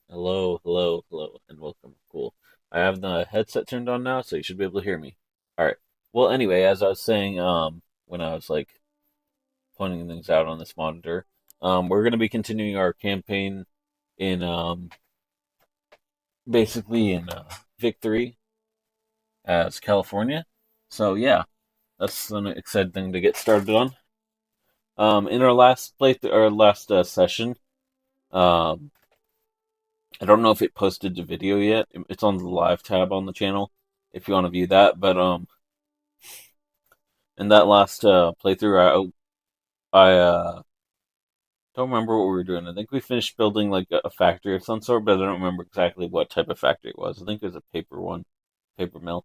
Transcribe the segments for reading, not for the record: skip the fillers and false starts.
Hello, hello, hello, and welcome. Cool. I have the headset turned on now, so you should be able to hear me. All right. Well, anyway, as I was saying, when I was like pointing things out on this monitor, we're going to be continuing our campaign in basically in Victory as California. So yeah, that's an exciting thing to get started on. In our last session, um, I don't know if it posted the video yet. It's on the live tab on the channel if you want to view that. But in that last playthrough, I don't remember what we were doing. I think we finished building like a factory of some sort, but I don't remember exactly what type of factory it was. I think it was a paper one, paper mill.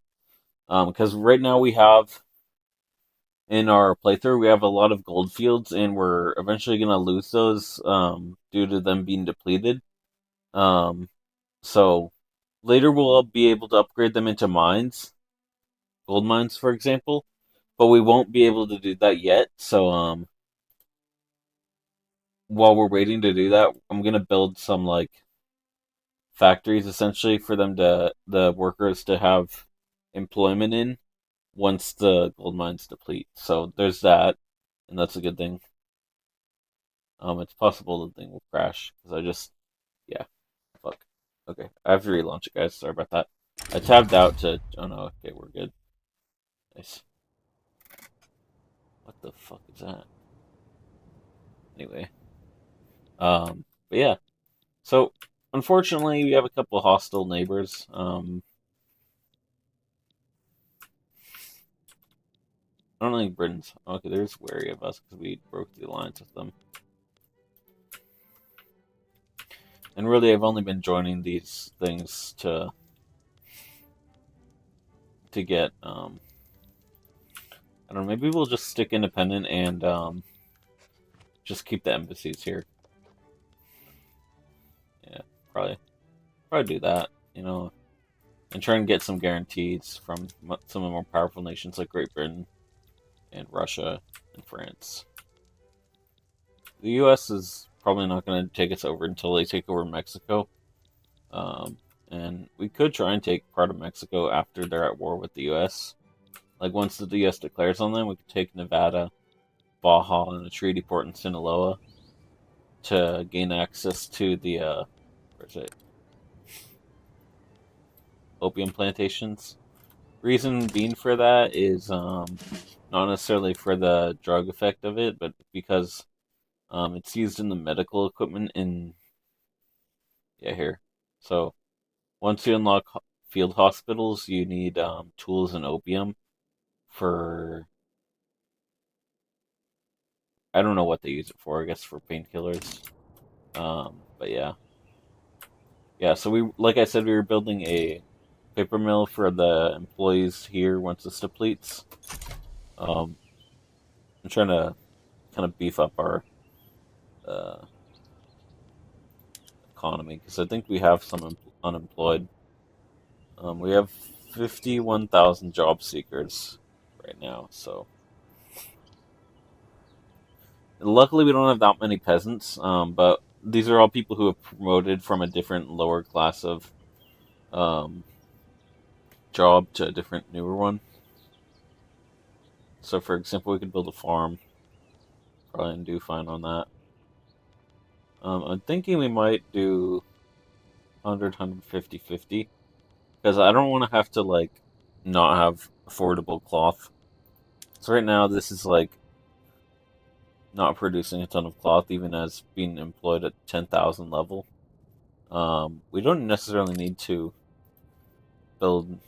Because right now we have in our playthrough we have a lot of gold fields, and we're eventually gonna lose those due to them being depleted. Um, so later we'll be able to upgrade them into mines, gold mines, for example, but we won't be able to do that yet. So while we're waiting to do that, I'm gonna build some like factories essentially for the workers to have employment in once the gold mines deplete. So there's that, and that's a good thing. It's possible the thing will crash because yeah, fuck. Okay, I have to relaunch it, guys. Sorry about that. I tabbed out to. Oh no, okay, we're good. Nice. What the fuck is that? Anyway, but yeah. So unfortunately, we have a couple of hostile neighbors. I don't think Britain's okay. They're just wary of us because we broke the alliance with them. And really, I've only been joining these things to get. I don't know. Maybe we'll just stick independent and just keep the embassies here. Yeah, probably probably do that. You know, and try and get some guarantees from some of the more powerful nations like Great Britain and Russia and France. The U.S. is probably not going to take us over until they take over Mexico. Um, and we could try and take part of Mexico after they're at war with the U.S. Like once the U.S. declares on them, we could take Nevada, Baja, and a treaty port in Sinaloa to gain access to the where's it opium plantations. Reason being for that is not necessarily for the drug effect of it, but because it's used in the medical equipment in here. So once you unlock field hospitals, you need tools and opium for I don't know what they use it for. I guess for painkillers. But yeah, yeah. So we, like I said, we were building a paper mill for the employees here once this depletes. Um, I'm trying to kind of beef up our uh, economy because I think we have some unemployed. We have 51,000 job seekers right now. So luckily, we don't have that many peasants. But these are all people who have promoted from a different lower class of um, job to a different newer one. So, for example, we could build a farm, probably and do fine on that. I'm thinking we might do 100, 150, 50, because I don't want to have to like not have affordable cloth. So right now, this is like not producing a ton of cloth, even as being employed at 10,000 level. We don't necessarily need to build.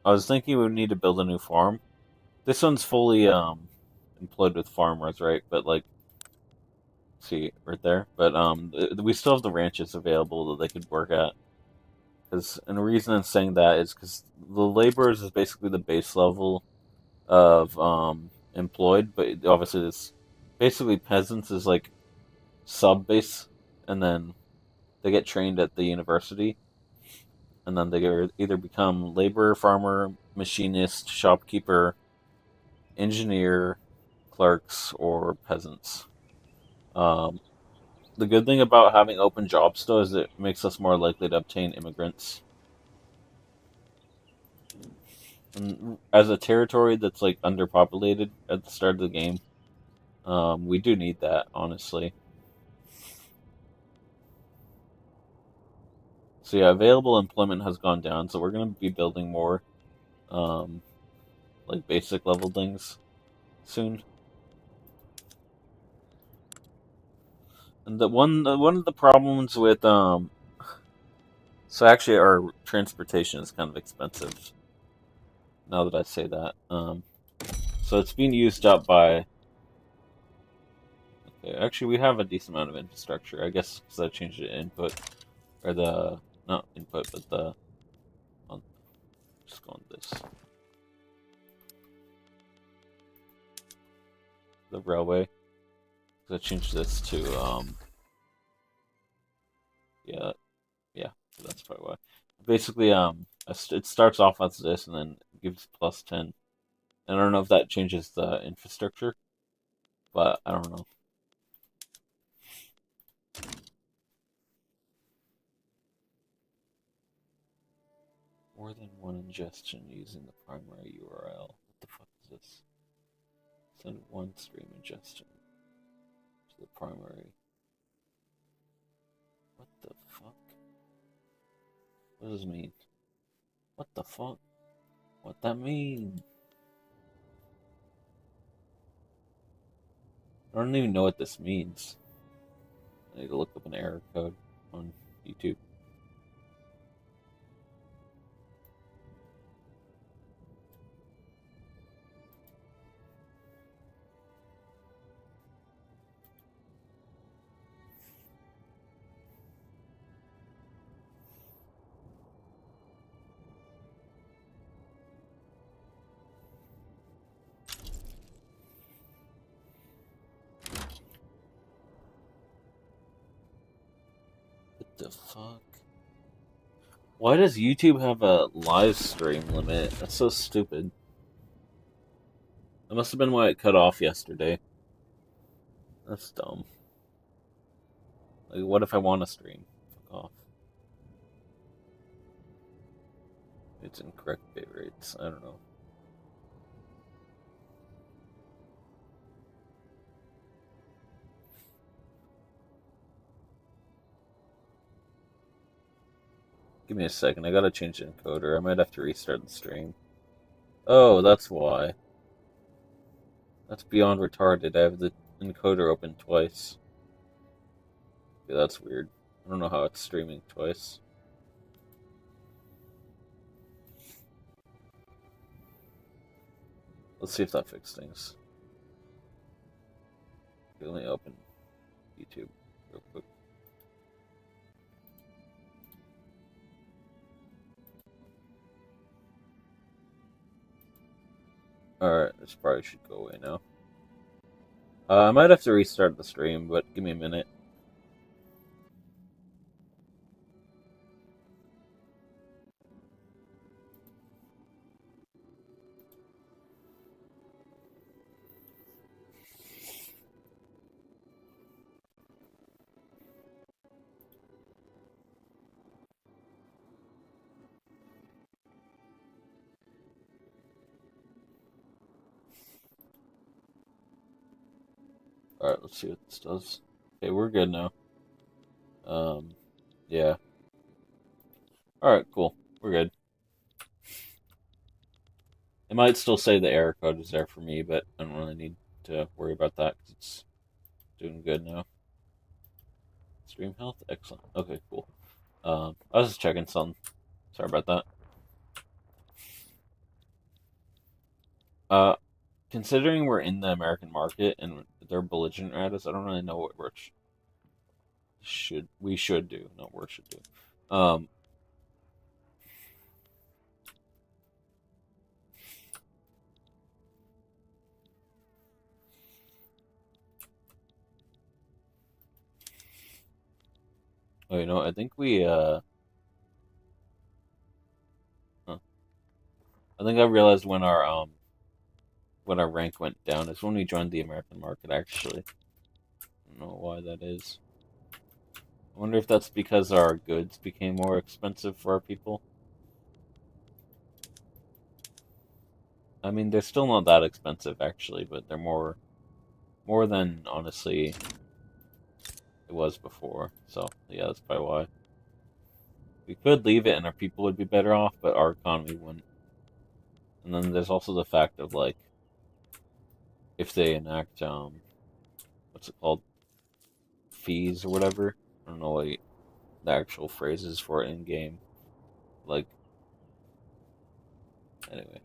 I was thinking we would need to build a new farm. This one's fully employed with farmers, right? But like, see right there. But we still have the ranches available that they could work at. Because and the reason I'm saying that is because the laborers is basically the base level of employed, but obviously this basically peasants is like sub base, and then they get trained at the university, and then they either become laborer, farmer, machinist, shopkeeper, engineer, clerks, or peasants. Um, The good thing about having open jobs, though, is it makes us more likely to obtain immigrants. And as a territory that's like underpopulated at the start of the game, we do need that, honestly. So yeah, available employment has gone down, so we're going to be building more, um, like basic level things soon. And one of the problems with so actually our transportation is kind of expensive. Now that I say that, so it's being used up by. Okay, actually, we have a decent amount of infrastructure, I guess, because I changed it to input or the not input, but the on just go on this the railway. Because I changed this to yeah yeah, so that's probably why. Basically, it starts off as this and then gives +10. And I don't know if that changes the infrastructure, but I don't know. More than one ingestion using the primary URL. What the fuck is this? Send one stream ingestion to the primary. What the fuck? What does this mean? What the fuck? What that mean? I don't even know what this means. I need to look up an error code on YouTube. What the fuck? Why does YouTube have a live stream limit? That's so stupid. That must have been why it cut off yesterday. That's dumb. Like, what if I want to stream? Fuck off. It's incorrect bit rates. I don't know. Give me a second. I gotta change the encoder. I might have to restart the stream. Oh, that's why. That's beyond retarded. I have the encoder open twice. Yeah, that's weird. I don't know how it's streaming twice. Let's see if that fixes things. Let me open YouTube real quick. Alright, this probably should go away now. I might have to restart the stream, but give me a minute. Alright, let's see what this does. Okay, we're good now. Yeah. Alright, cool. We're good. It might still say the error code is there for me, but I don't really need to worry about that because it's doing good now. Stream health? Excellent. Okay, cool. I was just checking something. Sorry about that. Uh, Considering we're in the American market and they're belligerent at us, I don't really know what we should do, not we should do. Um, oh, you know, I think huh. I think I realized when our rank went down is when we joined the American market. Actually, I don't know why that is. I wonder if that's because our goods became more expensive for our people. I mean, they're still not that expensive actually, but they're more than honestly it was before. So yeah, that's probably why. We could leave it and our people would be better off, but our economy wouldn't. And then there's also the fact of like if they enact what's it called? Fees or whatever. I don't know what the actual phrases for it in game. Like anyway.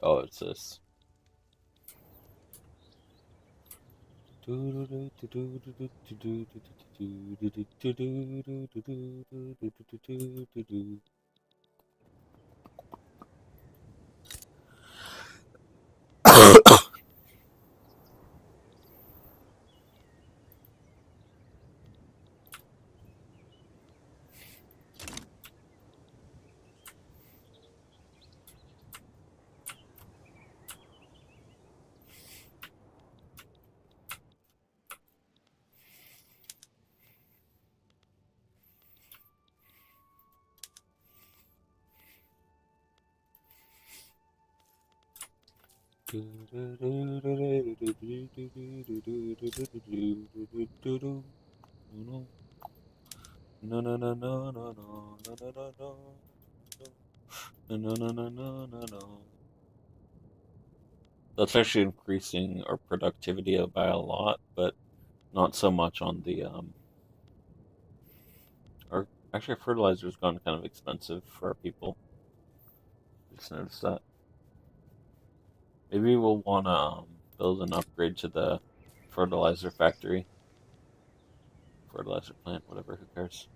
Oh, it's this. No no no no no no no no no no no no no no no no no. That's actually increasing our productivity by a lot, but not so much on the our actually our fertilizer's gone kind of expensive for our people. Just noticed that. Maybe we'll wanna build an upgrade to the fertilizer factory. Fertilizer plant, whatever, who cares?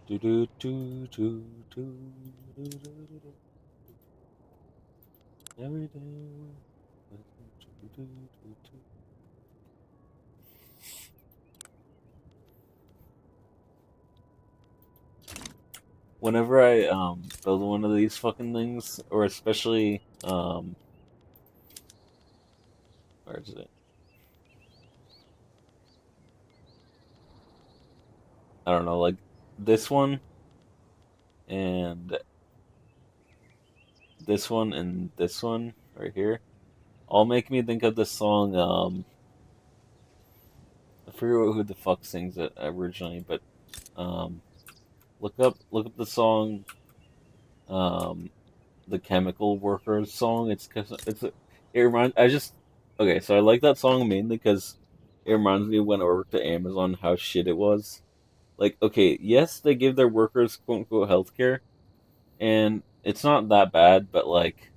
Do do do do do do do do. Every day. Whenever I build one of these fucking things, or especially where is it? I don't know, like this one and this one and this one right here, all make me think of the song. I forget who the fuck sings it originally, but um, look up the song, um, the Chemical Workers song. It reminds I just okay. So I like that song mainly because it reminds me of when I worked at Amazon how shit it was. Like okay, yes, they give their workers quote unquote healthcare, and it's not that bad, but like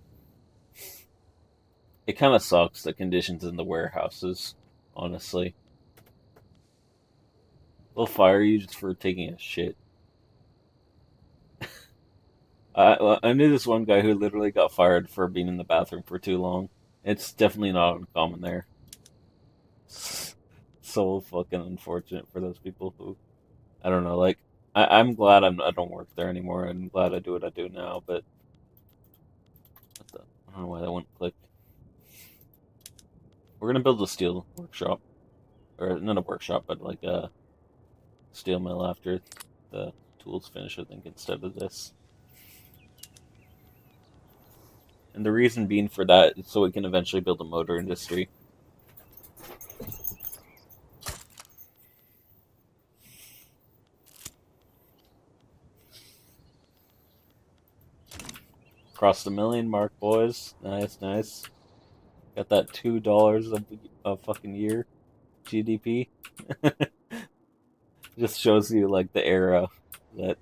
it kind of sucks the conditions in the warehouses. Honestly, they'll fire you just for taking a shit. I knew this one guy who literally got fired for being in the bathroom for too long. It's definitely not uncommon there. So fucking unfortunate for those people who I don't know. Like I'm glad I don't work there anymore. I'm glad I do what I do now. But I don't know why that wouldn't click. We're gonna build a steel workshop, or not a workshop, but like a steel mill after the tools finish. I think instead of this. And the reason being for that is so we can eventually build a motor industry. Crossed the million mark, boys. Nice, nice. Got that $2 a fucking year GDP. Just shows you like the era that,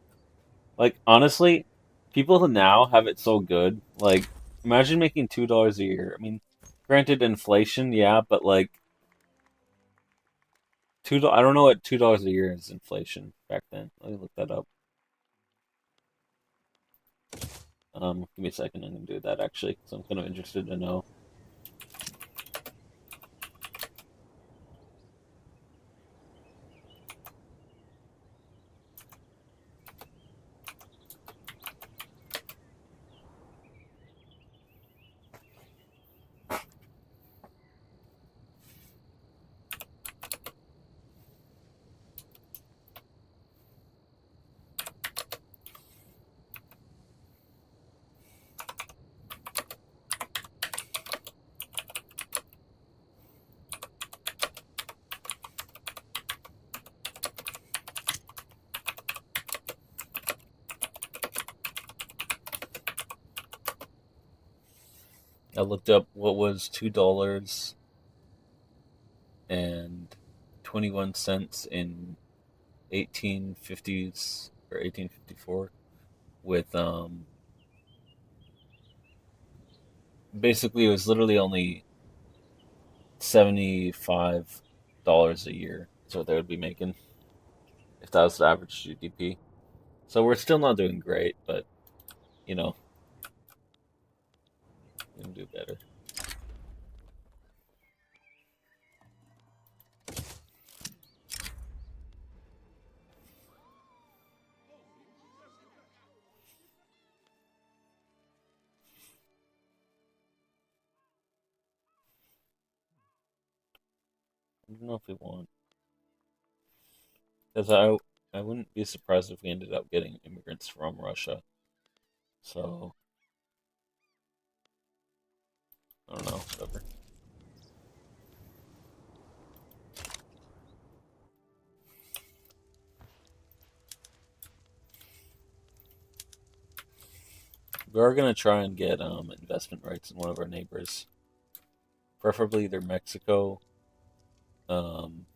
like, honestly, people now have it so good. Like, imagine making $2 a year. I mean, granted, inflation, yeah, but like, I don't know what $2 a year is inflation back then. Let me look that up. Give me a second. I'm gonna do that actually, because I'm kind of interested to know. I looked up what was $2.21 in 1850s or 1854 with basically it was literally only $75 a year. That's what they would be making if that was the average GDP. So we're still not doing great, but you know, we can do better. I don't know if we want, because I wouldn't be surprised if we ended up getting immigrants from Russia. So I don't know, whatever. We are gonna try and get investment rights in one of our neighbors, preferably either Mexico, um,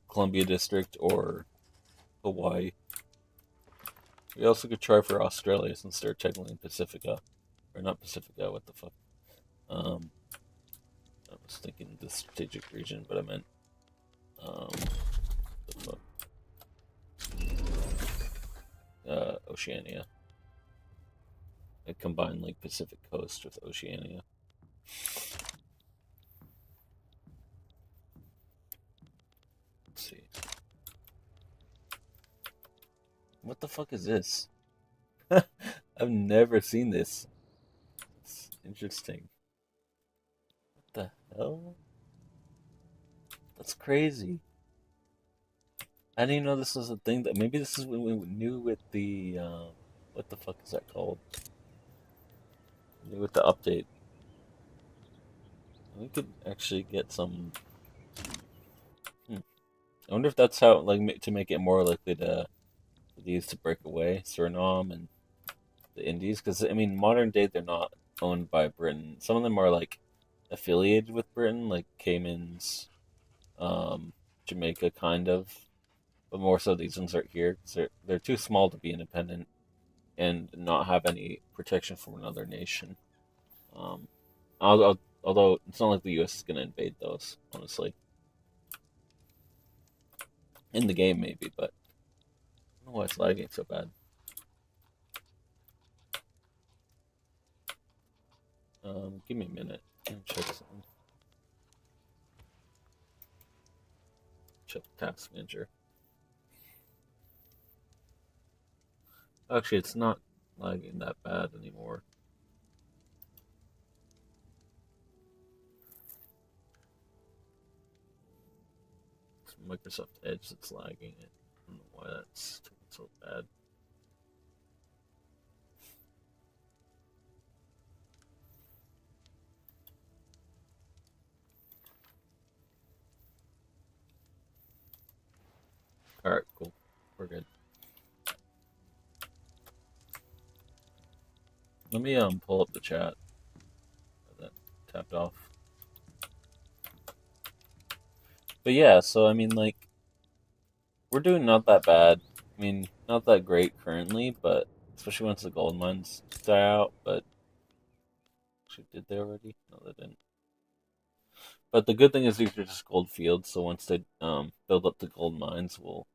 Columbia District, or Hawaii. We also could try for Australia since they're technically in Pacifica, or not Pacifica. What the fuck? Um, I was thinking the strategic region, but I meant the fuck? Oceania. I combined like Pacific Coast with Oceania. Let's see. What the fuck is this? I've never seen this. It's interesting. What the hell? That's crazy. I didn't even know this was a thing. That maybe this is what we knew with the what the fuck is that called? Knew with the update. We could actually get some. Hmm. I wonder if that's how to make it more likely for these to break away, Suriname and the Indies, because I mean modern day they're not owned by Britain. Some of them are like affiliated with Britain, like Caymans, Jamaica, kind of, but more so these ones right here because they're too small to be independent and not have any protection from another nation. Um, although it's not like the U.S. is going to invade those, honestly, in the game maybe, but I don't know why it's lagging so bad. Give me a minute. Check something. Check the task manager. Actually, it's not lagging that bad anymore. It's Microsoft Edge that's lagging it. I don't know why that's taking so bad. All right, cool. We're good. Let me pull up the chat that tapped off. But yeah, so I mean like we're doing not that bad. I mean, not that great currently, but especially once the gold mines die out. But actually, did they already? No, they didn't. But the good thing is these are just gold fields, so once they build up the gold mines, we'll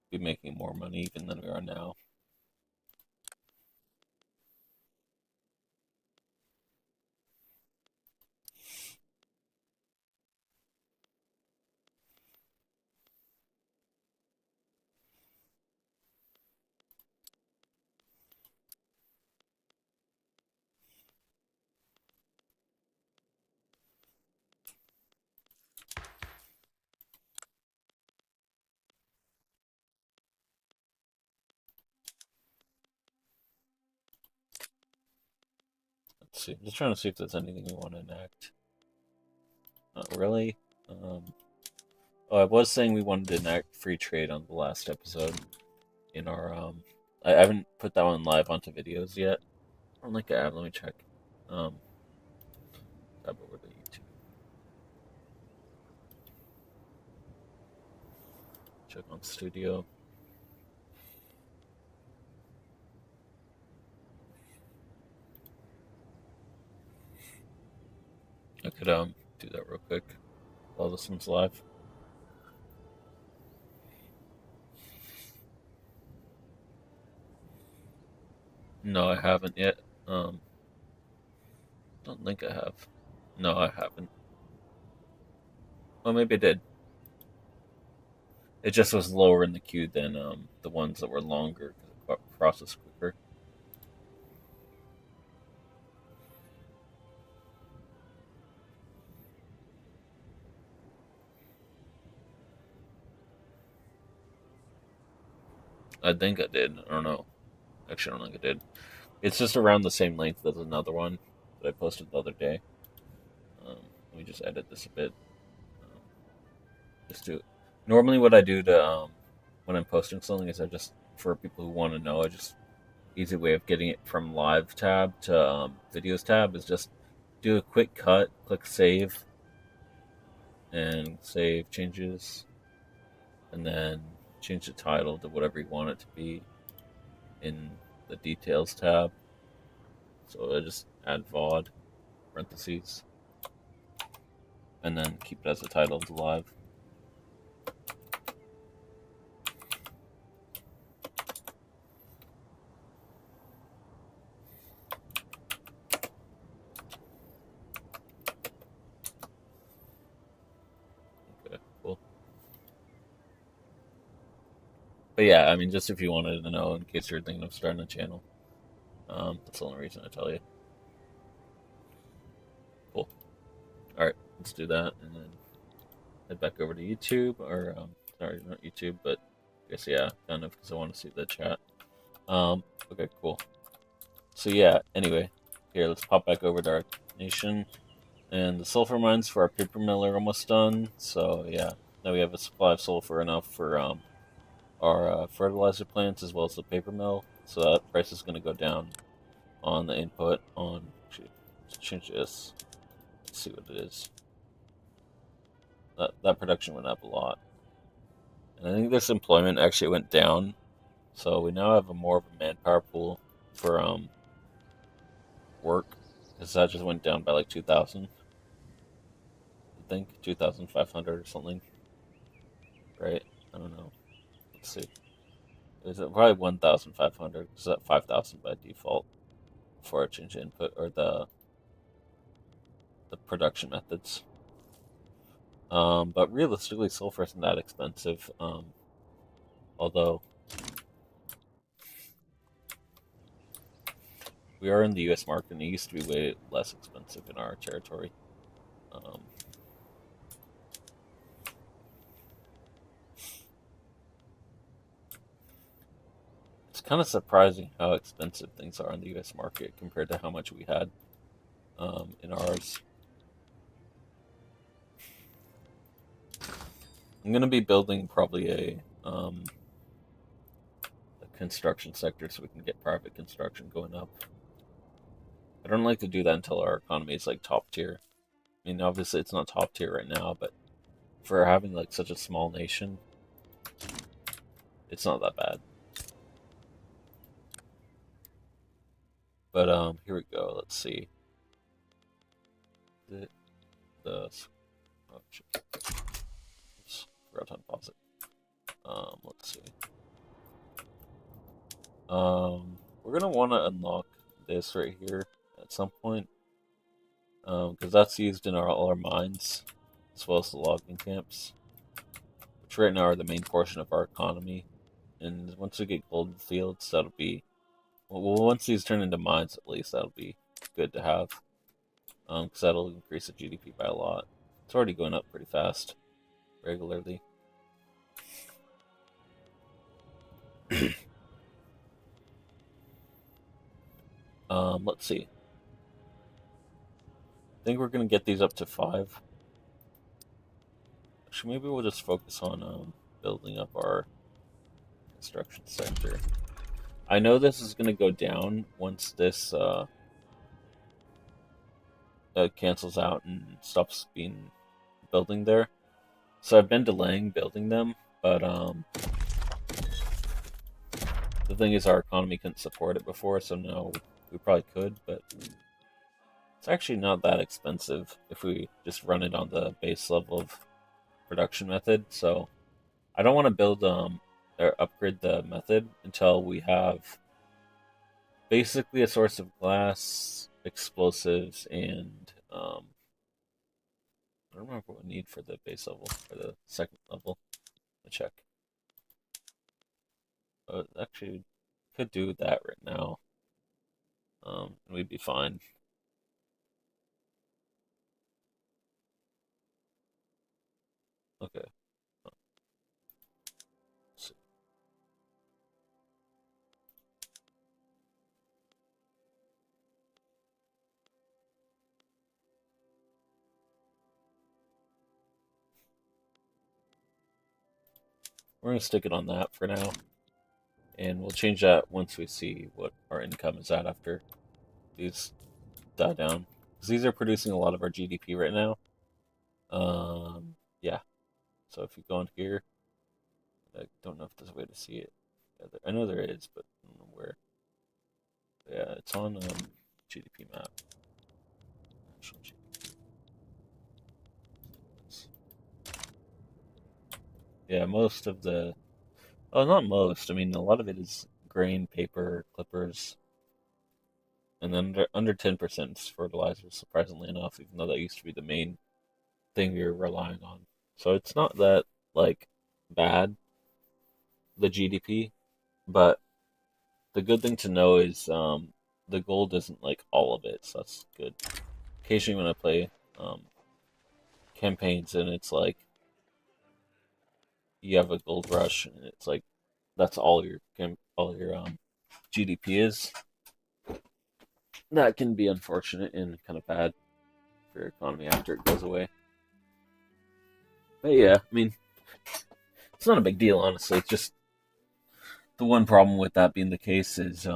be making more money even than we are now. Let's see. I'm just trying to see if there's anything we want to enact. Not really. Oh, I was saying we wanted to enact free trade on the last episode in our I haven't put that one live onto videos yet. I don't think I have. Let me check. Um, tab over to YouTube. Check on Studio. I could do that real quick while this one's live. No, I haven't yet. Don't think I have. No, I haven't. Well, maybe I did. It just was lower in the queue than the ones that were longer because it processed quicker. I think I did. I don't know. Actually, I don't think I did. It's just around the same length as another one that I posted the other day. Let me just edit this a bit. Um, just to normally what I do to when I'm posting something is I just for people who want to know, I just easy way of getting it from live tab to videos tab is just do a quick cut, click save, and save changes, and then change the title to whatever you want it to be in the details tab. So I just add VOD parentheses, and then keep it as a title to live. Okay, cool. But yeah, I mean, just if you wanted to know, in case you're thinking of starting a channel, that's the only reason I tell you. Cool. All right, let's do that, and then head back over to YouTube, or sorry, not YouTube, but I guess yeah, kind of because I want to see the chat. Okay, cool. So yeah, anyway, here let's pop back over to our nation, and the sulfur mines for our paper mill are almost done. So yeah, now we have a supply of sulfur enough for our fertilizer plants as well as the paper mill. So that price is going to go down on the input. On actually, let's change this. Let's see what it is. That production went up a lot, and I think this employment actually went down. So we now have a more of a manpower pool for work because that just went down by like 2,000. I think 2,500 or something, right? I don't know. Let's see. Is it probably 1,500? Is that 5,000 by default before I change the input or the production methods? But realistically, sulfur isn't that expensive. Although we are in the U.S. market, and it used to be way less expensive in our territory. Um, it's kind of surprising how expensive things are in the U.S. market compared to how much we had in ours. I'm gonna be building probably a construction sector so we can get private construction going up. I don't like to do that until our economy is like top tier. I mean, obviously it's not top tier right now, but for having like such a small nation, it's not that bad. But here we go. Let's see. The Oh, shit. Oops, forgot to unpause it. Let's see. We're gonna want to unlock this right here at some point, because that's used in all our mines, as well as the logging camps, which right now are the main portion of our economy. And once we get gold fields, that'll be, well, once these turn into mines, at least that'll be good to have, because that'll increase the GDP by a lot. It's already going up pretty fast, regularly. Let's see. I think we're gonna get these up to 5. Actually, maybe we'll just focus on building up our construction sector. I know this is gonna go down once this cancels out and stops being building there. So I've been delaying building them, but the thing is our economy couldn't support it before, so now we probably could, but it's actually not that expensive if we just run it on the base level of production method. So I don't want to build or upgrade the method until we have basically a source of glass, explosives, and I don't remember what we need for the base level, for the second level. Let me check. Actually, could do that right now. We'd be fine. Okay. Let's see. We're gonna stick it on that for now, and we'll change that once we see what our income is at after these die down. Because these are producing a lot of our GDP right now. Yeah. So if you go in here, I don't know if there's a way to see it. Yeah, I know there is, but I don't know where. Yeah, it's on GDP map. National GDP. Yeah, most of the. Oh, not most. I mean, a lot of it is grain, paper, clippers, and then under 10% is fertilizer. Surprisingly enough, even though that used to be the main thing we were relying on. So it's not that like bad, the GDP, but the good thing to know is the gold isn't like all of it, so that's good. Occasionally when I play um, campaigns and it's like you have a gold rush and it's like that's all your GDP is. That can be unfortunate and kind of bad for your economy after it goes away. But yeah, I mean, it's not a big deal, honestly. It's just the one problem with that being the case is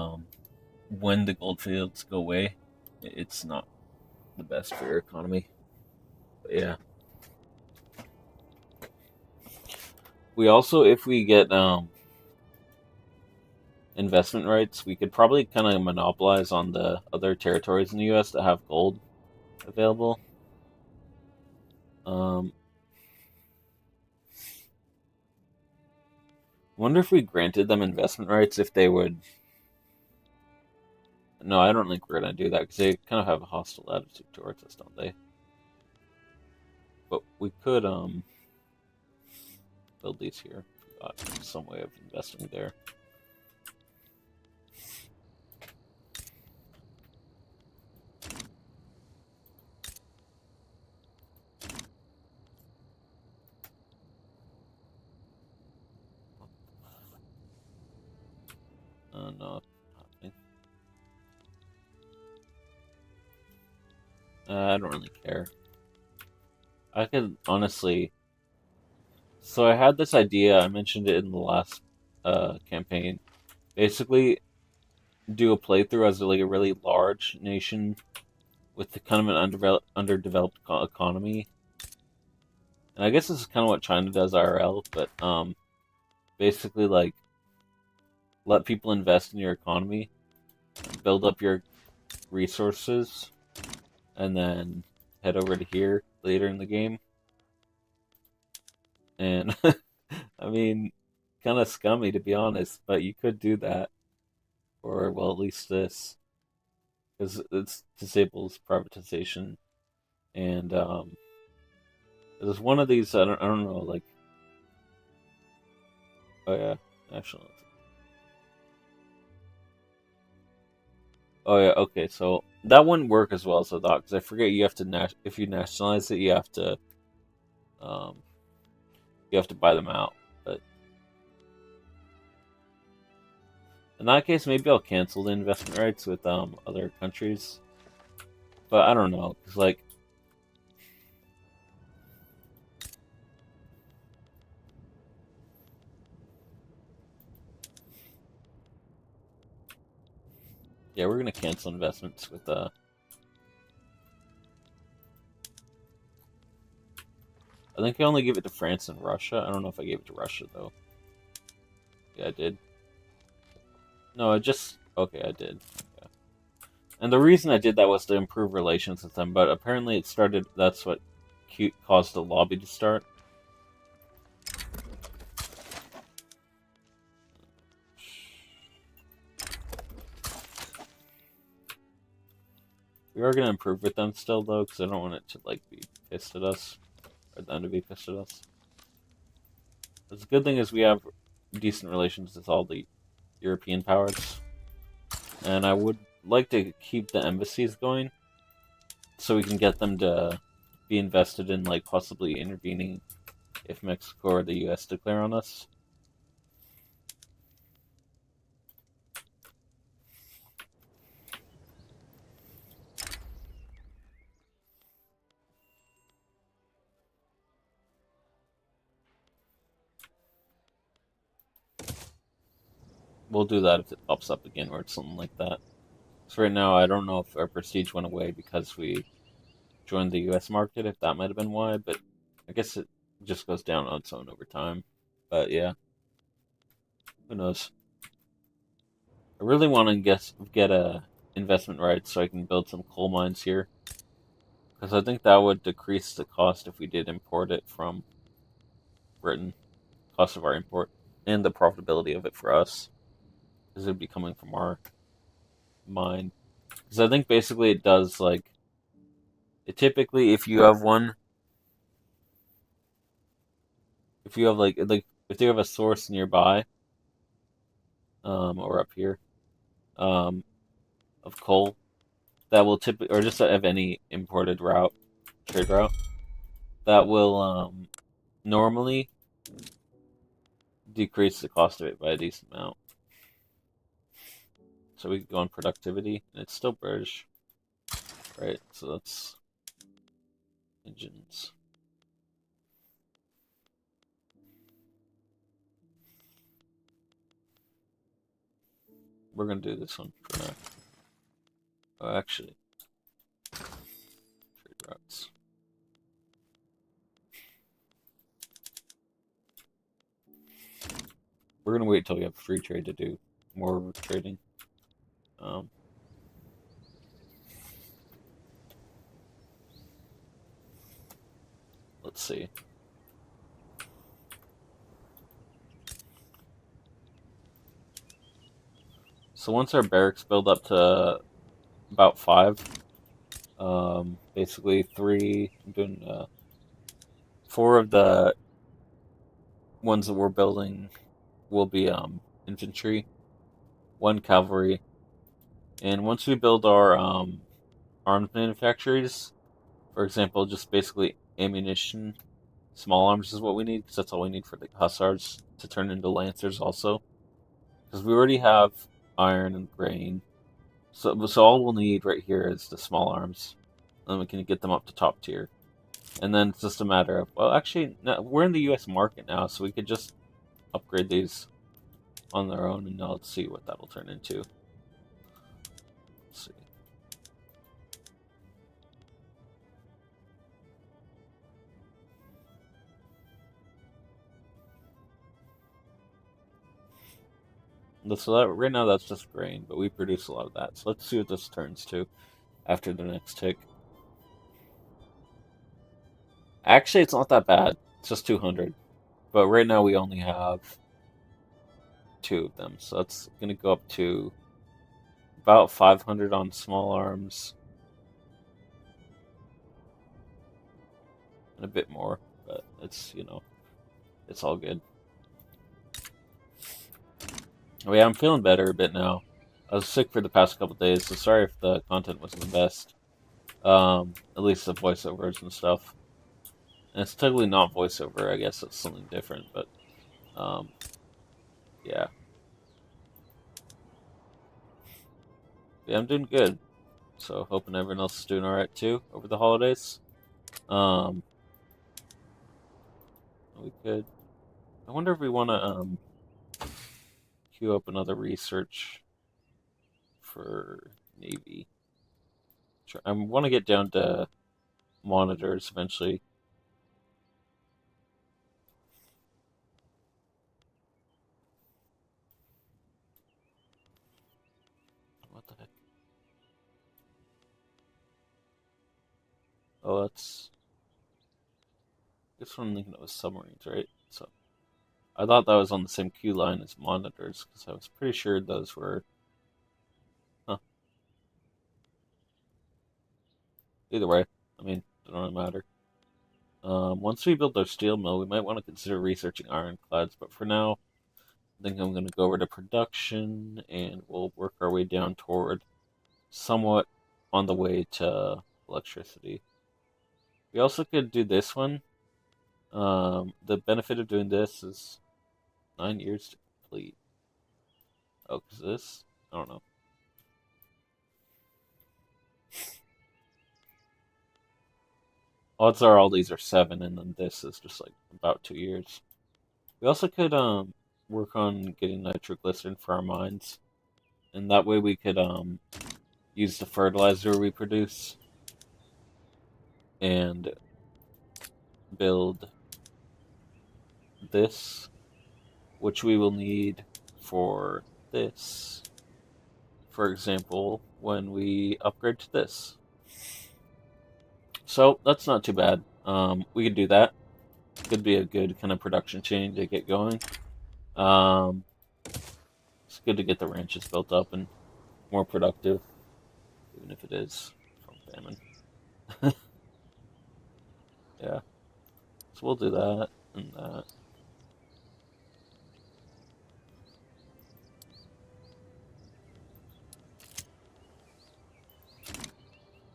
when the gold fields go away, it's not the best for your economy. But yeah. We also, if we get investment rights, we could probably kind of monopolize on the other territories in the U.S. that have gold available. Wonder if we granted them investment rights, if they would. No, I don't think we're gonna do that because they kind of have a hostile attitude towards us, don't they? But we could build these here. Got some way of investing there. No, I don't really care. I could honestly. So I had this idea. I mentioned it in the last campaign. Basically, do a playthrough as like a really large nation with the kind of an underdeveloped economy. And I guess this is kind of what China does IRL, but basically like let people invest in your economy, build up your resources, and then head over to here later in the game And I mean, kind of scummy to be honest, but you could do that, or well, at least this, because it disables privatization. And there's one of these I don't know, like, oh yeah, actually, oh yeah, okay, so that wouldn't work as well as I thought, because I forget you have to if you nationalize it, um you have to buy them out. But in that case, maybe I'll cancel the investment rights with other countries. But I don't know, cause like yeah, we're gonna cancel investments with I think I only give it to France and Russia. I don't know if I gave it to Russia though. Yeah, I did. No, I just okay, I did. Yeah. And the reason I did that was to improve relations with them, but apparently it started. That's what caused the lobby to start. We are gonna improve with them still though, because I don't want it to like be pissed at us or them to be pissed at us. The good thing is we have decent relations with all the European powers, and I would like to keep the embassies going so we can get them to be invested in like possibly intervening if Mexico or the U.S. declare on us. We'll do that if it pops up again or something like that. So right now, I don't know if our prestige went away because we joined the U.S. market, if that might have been why, but I guess it just goes down on its own over time. But yeah, who knows? I really want to get a investment right so I can build some coal mines here, because I think that would decrease the cost if we did import it from Britain, cost of our import, and the profitability of it for us, because it would be coming from our mine. Because I think basically it does like it typically if you have one, if you have like if you have a source nearby, or up here, um, of coal that will typically or just of any imported route, trade route that will normally decrease the cost of it by a decent amount. So we could go on productivity, and it's still British, right? So that's engines. We're gonna do this one for now. Oh, actually, trade routes. We're gonna wait until we have free trade to do more trading. Um, let's see. So once our barracks build up to about 5, basically 3, I'm doing 4 of the ones that we're building will be infantry, 1 cavalry, and once we build our arms manufacturers, for example, just basically ammunition, small arms is what we need because that's all we need for the hussars to turn into lancers also, because we already have iron and grain. So all we'll need right here is the small arms, and then we can get them up to top tier. And then it's just a matter of, well, actually, no, we're in the U.S. market now, so we could just upgrade these on their own, and now let's see what that'll turn into. Let's see. So that right now that's just grain, but we produce a lot of that. So let's see what this turns to after the next tick. Actually, it's not that bad. It's just 200. But right now we only have 2 of them, so that's going to go up to about 500 on small arms and a bit more, but it's, it's all good. Oh yeah, I'm feeling better a bit now. I was sick for the past couple days, so sorry if the content wasn't the best. At least the voiceovers and stuff. And it's totally not voiceover, I guess it's something different, but um, yeah. Yeah, I'm doing good. So hoping everyone else is doing alright too over the holidays. Um, we could. I wonder if we want to queue up another research for Navy. I want to get down to monitors eventually. What the heck? Oh, that's. I guess I'm thinking it was submarines, right? So I thought that was on the same queue line as monitors because I was pretty sure those were. Huh. Either way, I mean, it don't really matter. Once we build our steel mill, we might want to consider researching ironclads, but for now, I think I'm going to go over to production and we'll work our way down toward somewhat on the way to electricity. We also could do this one. The benefit of doing this is 9 years to complete. Oh, because this? I don't know. Odds are all these are 7, and then this is just like about 2 years. We also could work on getting nitroglycerin for our mines, and that way we could use the fertilizer we produce and build this, which we will need for this. For example, when we upgrade to this. So that's not too bad. We could do that. Could be a good kind of production chain to get going. Um, it's good to get the ranches built up and more productive, even if it is from famine. Yeah. So we'll do that and that.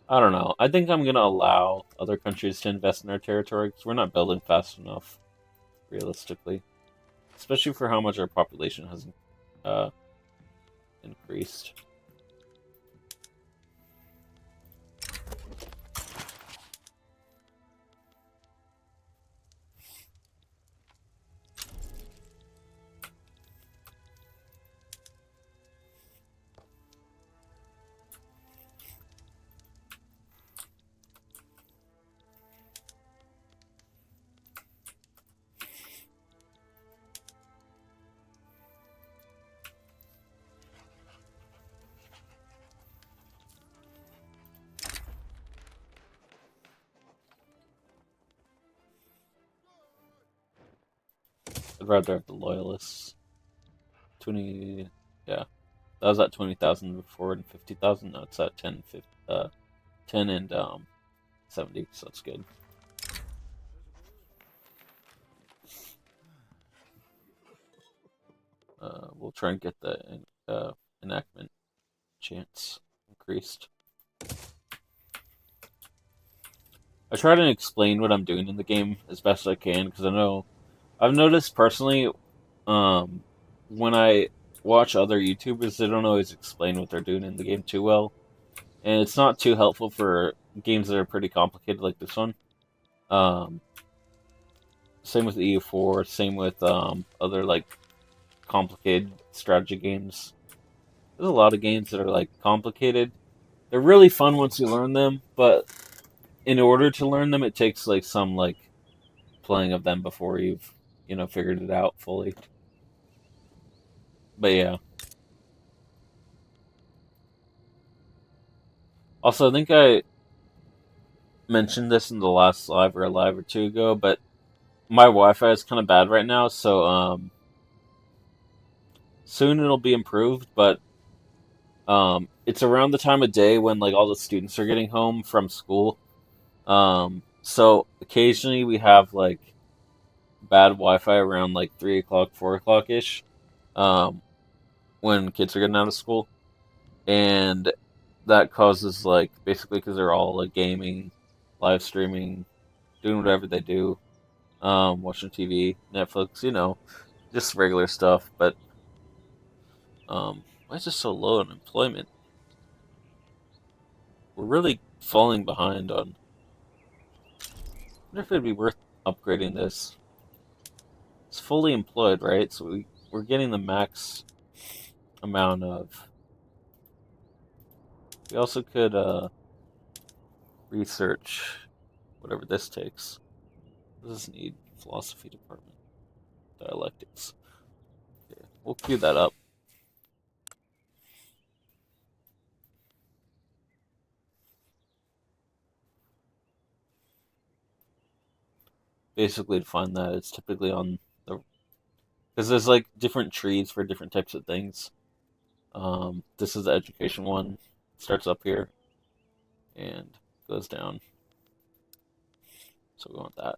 I don't know. I think I'm gonna allow other countries to invest in our territory because we're not building fast enough, realistically, especially for how much our population has uh, increased. I'd rather have the loyalists. 20, yeah, that was at 20,000 before and 50,000. Now it's at 10, 50, 10 and 70, so that's good. We'll try and get the enactment chance increased. I try to explain what I'm doing in the game as best I can because I know I've noticed personally, um, when I watch other YouTubers, they don't always explain what they're doing in the game too well, and it's not too helpful for games that are pretty complicated like this one. Um, Same with EU4, same with other like complicated strategy games. There's a lot of games that are like complicated. They're really fun once you learn them, but in order to learn them, it takes like some like playing of them before you've figured it out fully. But yeah. Also, I think I mentioned this in the last live or a live or two ago, but my Wi-Fi is kind of bad right now, so soon it'll be improved, but it's around the time of day when like all the students are getting home from school. So occasionally we have like bad Wi-Fi around like 3 o'clock, 4 o'clock ish, um, when kids are getting out of school, and that causes like basically because they're all like gaming, live streaming, doing whatever they do, watching TV, Netflix, just regular stuff. But why is it so low on employment? We're really falling behind on. I wonder if it'd be worth upgrading this. It's fully employed, right? So we're getting the max amount of. We also could research whatever this takes. What does this need? Philosophy department, dialectics. Okay, we'll queue that up. Basically, to find that, it's typically on the because there's like different trees for different types of things. This is the education one. Starts up here and goes down. So we want that.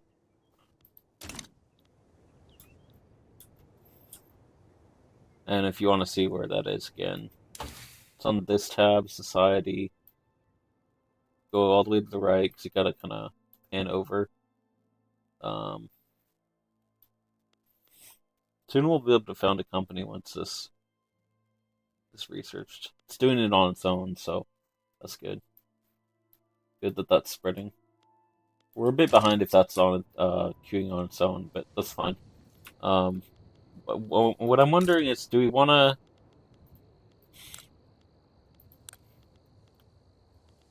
And if you want to see where that is again, it's on this tab, Society. Go all the way to the right because you gotta kind of pan over. Um, Soon we'll be able to found a company once this is researched. It's doing it on its own, so that's good. Good that that's spreading. We're a bit behind if that's on queuing on its own, but that's fine. Um, but what I'm wondering is, do we want to?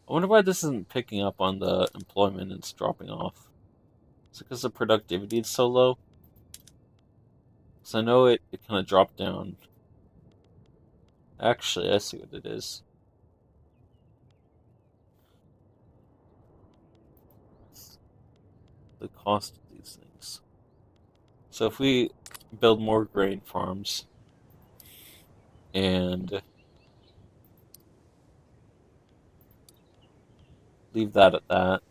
I wonder why this isn't picking up on the employment and it's dropping off. Is it because the productivity is so low? Because I know it kind of dropped down. Actually, I see what it is. It's the cost of these things. So if we build more grain farms and leave that at that,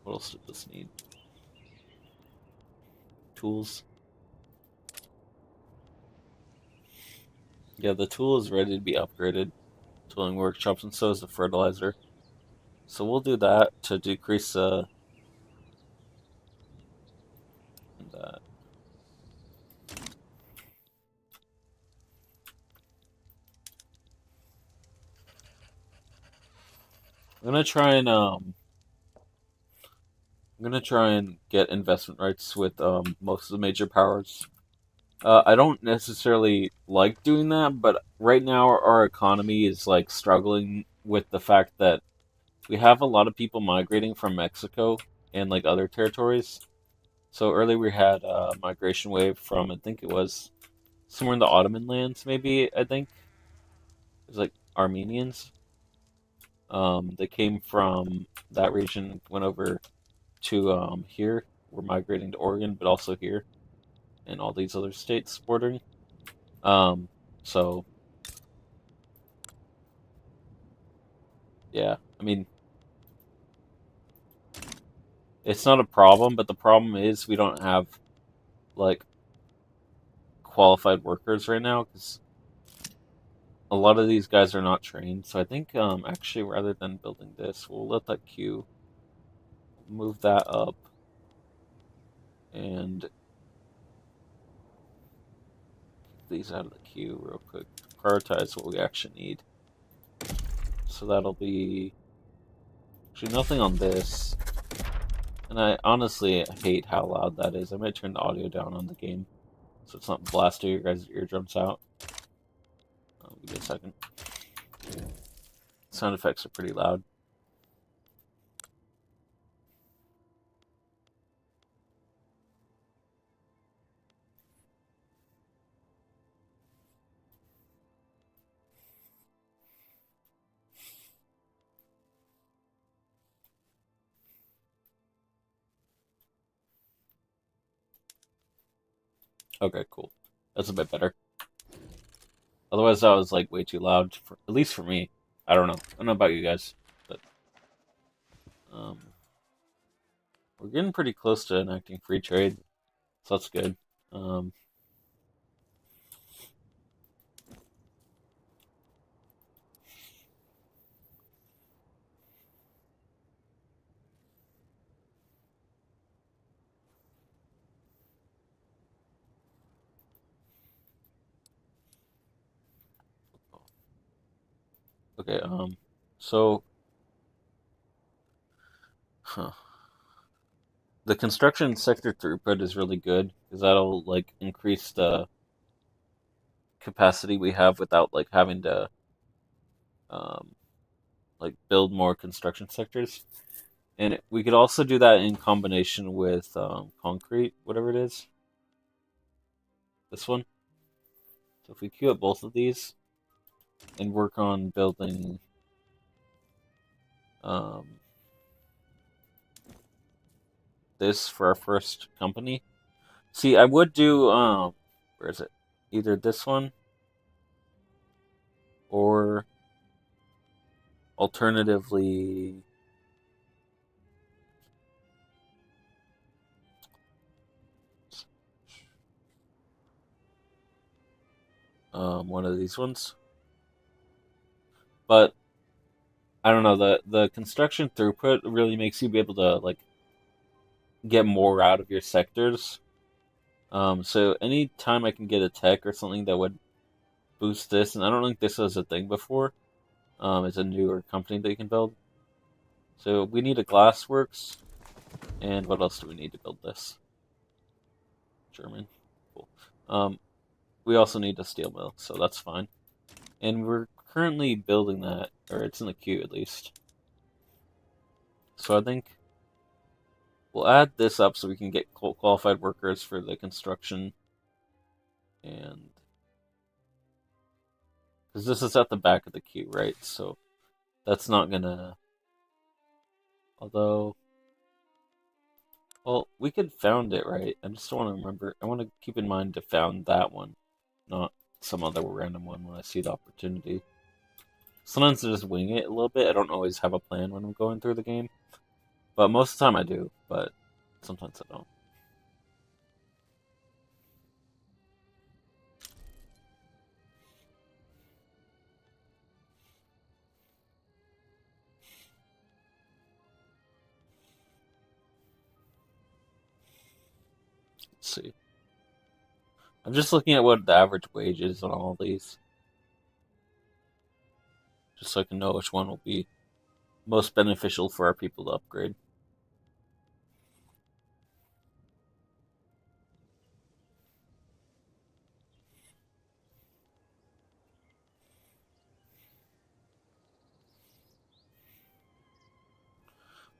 what else does this need? Tools. Yeah, the tool is ready to be upgraded. Tooling workshops, and so is the fertilizer. So we'll do that to decrease that. I'm gonna try and get investment rights with most of the major powers. I don't necessarily like doing that, but right now our economy is like struggling with the fact that we have a lot of people migrating from Mexico and like other territories. So earlier we had a migration wave from, I think it was somewhere in the Ottoman lands, maybe, I think. It was like Armenians. They came from that region, went over to here. We're migrating to Oregon, but also here and all these other states bordering. Um, so yeah, I mean, it's not a problem, but the problem is we don't have like qualified workers right now because a lot of these guys are not trained. So I think actually rather than building this, we'll let that queue, move that up, and these out of the queue real quick. Prioritize what we actually need. So that'll be actually nothing on this. And I honestly hate how loud that is. I might turn the audio down on the game so it's not blasting your guys' eardrums out. Give me a second. Sound effects are pretty loud. Okay, cool. That's a bit better. Otherwise, that was like way too loud, at least for me. I don't know. I don't know about you guys, but um, we're getting pretty close to enacting free trade, so that's good. Um, okay. So huh, the construction sector throughput is really good because that'll like increase the capacity we have without like having to um like build more construction sectors. And we could also do that in combination with concrete, whatever it is. This one. So if we queue up both of these and work on building um, this for our first company. See, I would do where is it? Either this one or alternatively one of these ones. But I don't know, the construction throughput really makes you be able to like get more out of your sectors. So anytime I can get a tech or something that would boost this, and I don't think this was a thing before. It's a newer company that you can build. So we need a glassworks, and what else do we need to build this? German. Cool. Um, we also need a steel mill, so that's fine. And we're currently building that, or it's in the queue at least. So I think we'll add this up so we can get qualified workers for the construction, and because this is at the back of the queue, right? So that's not gonna. Although, well, we could found it, right? I just want to remember. I want to keep in mind to found that one, not some other random one when I see the opportunity. Sometimes I just wing it a little bit. I don't always have a plan when I'm going through the game, but most of the time I do. But sometimes I don't. Let's see. I'm just looking at what the average wage is on all these, just so I can know which one will be most beneficial for our people to upgrade.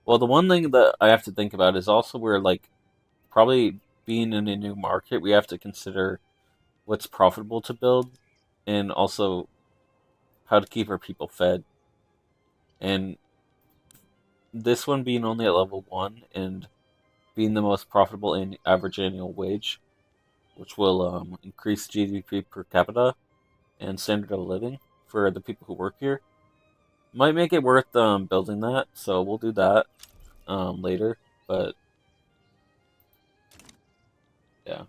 Well, the one thing that I have to think about is also we're like probably being in a new market, we have to consider what's profitable to build and also how to keep our people fed. And this one being only at level 1 and being the most profitable in average annual wage, which will increase GDP per capita and standard of living for the people who work here, might make it worth building that. So we'll do that later. But yeah,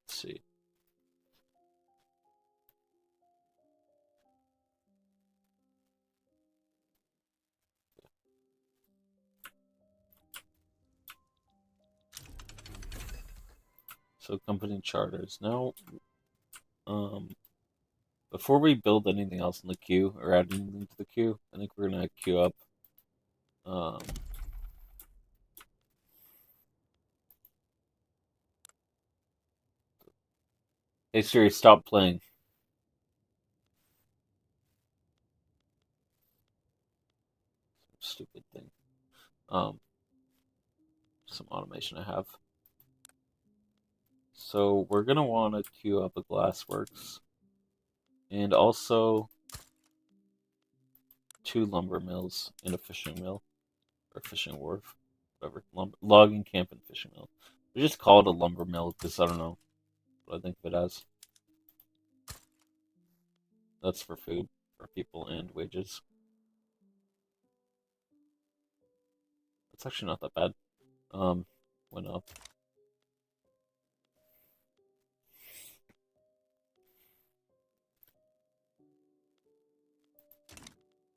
let's see. So company charters. Now, um, before we build anything else in the queue or add anything to the queue, I think we're gonna queue up. Um, hey Siri, stop playing. Stupid thing. Um, some automation I have. So we're gonna want to queue up a glassworks and also 2 lumber mills and a fishing mill or fishing wharf, whatever. Logging camp and fishing mill. We just call it a lumber mill because I don't know what I think of it as. That's for food for people and wages. It's actually not that bad. Went up.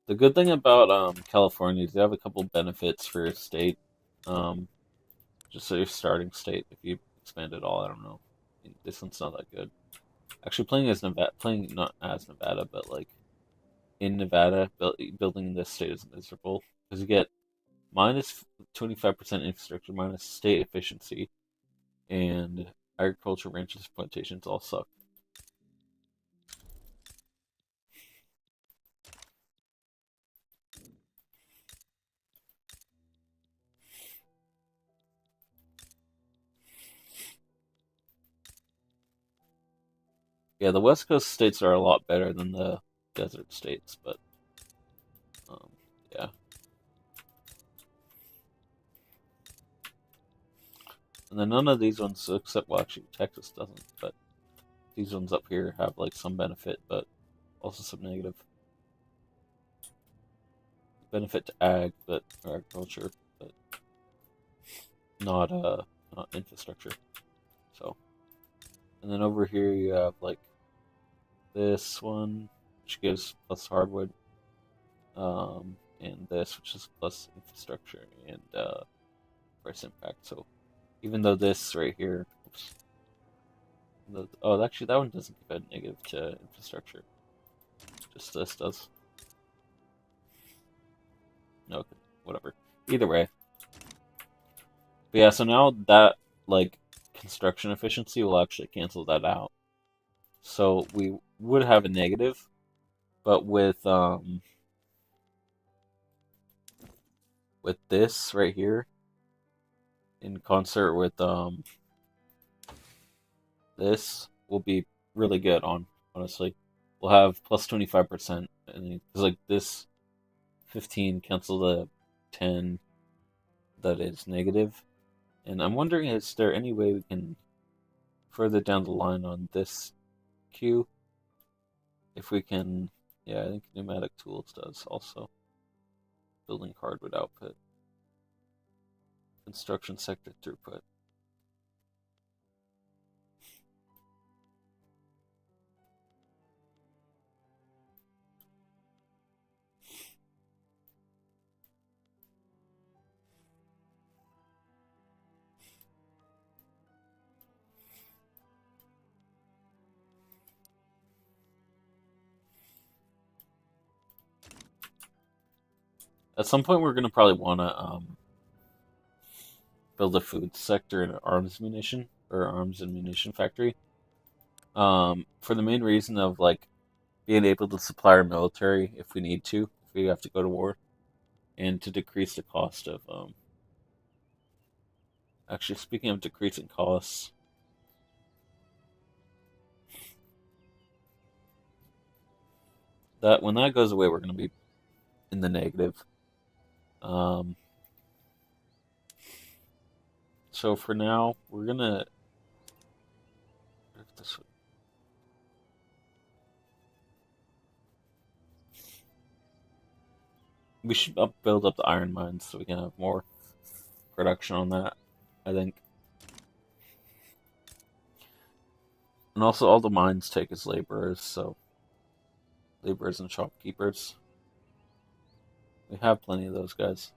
The good thing about California is they have a couple benefits for your state. Um, just so your starting state, if you expand it all, I don't know. This one's not that good. Actually, playing not as Nevada, but like in Nevada, building this state is miserable because you get minus 25% infrastructure, minus state efficiency, and agriculture, ranches, plantations all suck. Yeah, the West Coast states are a lot better than the desert states, but um, yeah. And then none of these ones, except well, actually Texas doesn't, but these ones up here have like some benefit, but also some negative benefit to ag, but or agriculture, but not not infrastructure. So, and then over here you have like this one, which gives plus hardwood, and this, which is plus infrastructure and price impact. So, even though this right here, oops, oh, actually that one doesn't give a negative to infrastructure. Just this does. No, okay, whatever. Either way. But yeah, so now that like construction efficiency will actually cancel that out. So we would have a negative, but with this right here in concert with this will be really good on honestly. We'll have plus 25% and because like this 15 cancel the 10 that is negative. And I'm wondering is there any way we can further down the line on this queue if we can, yeah, I think pneumatic tools does also. Building hardwood output. Construction sector throughput. At some point, we're going to probably want to build a food sector in an arms munition or arms and munition factory. For the main reason of like being able to supply our military if we need to, if we have to go to war, and to decrease the cost of. Actually, speaking of decreasing costs, that when that goes away, we're going to be in the negative. Um, so for now, we're gonna. We should build up the iron mines so we can have more production on that. I think, and also all the mines take as laborers, so laborers and shopkeepers. We have plenty of those guys.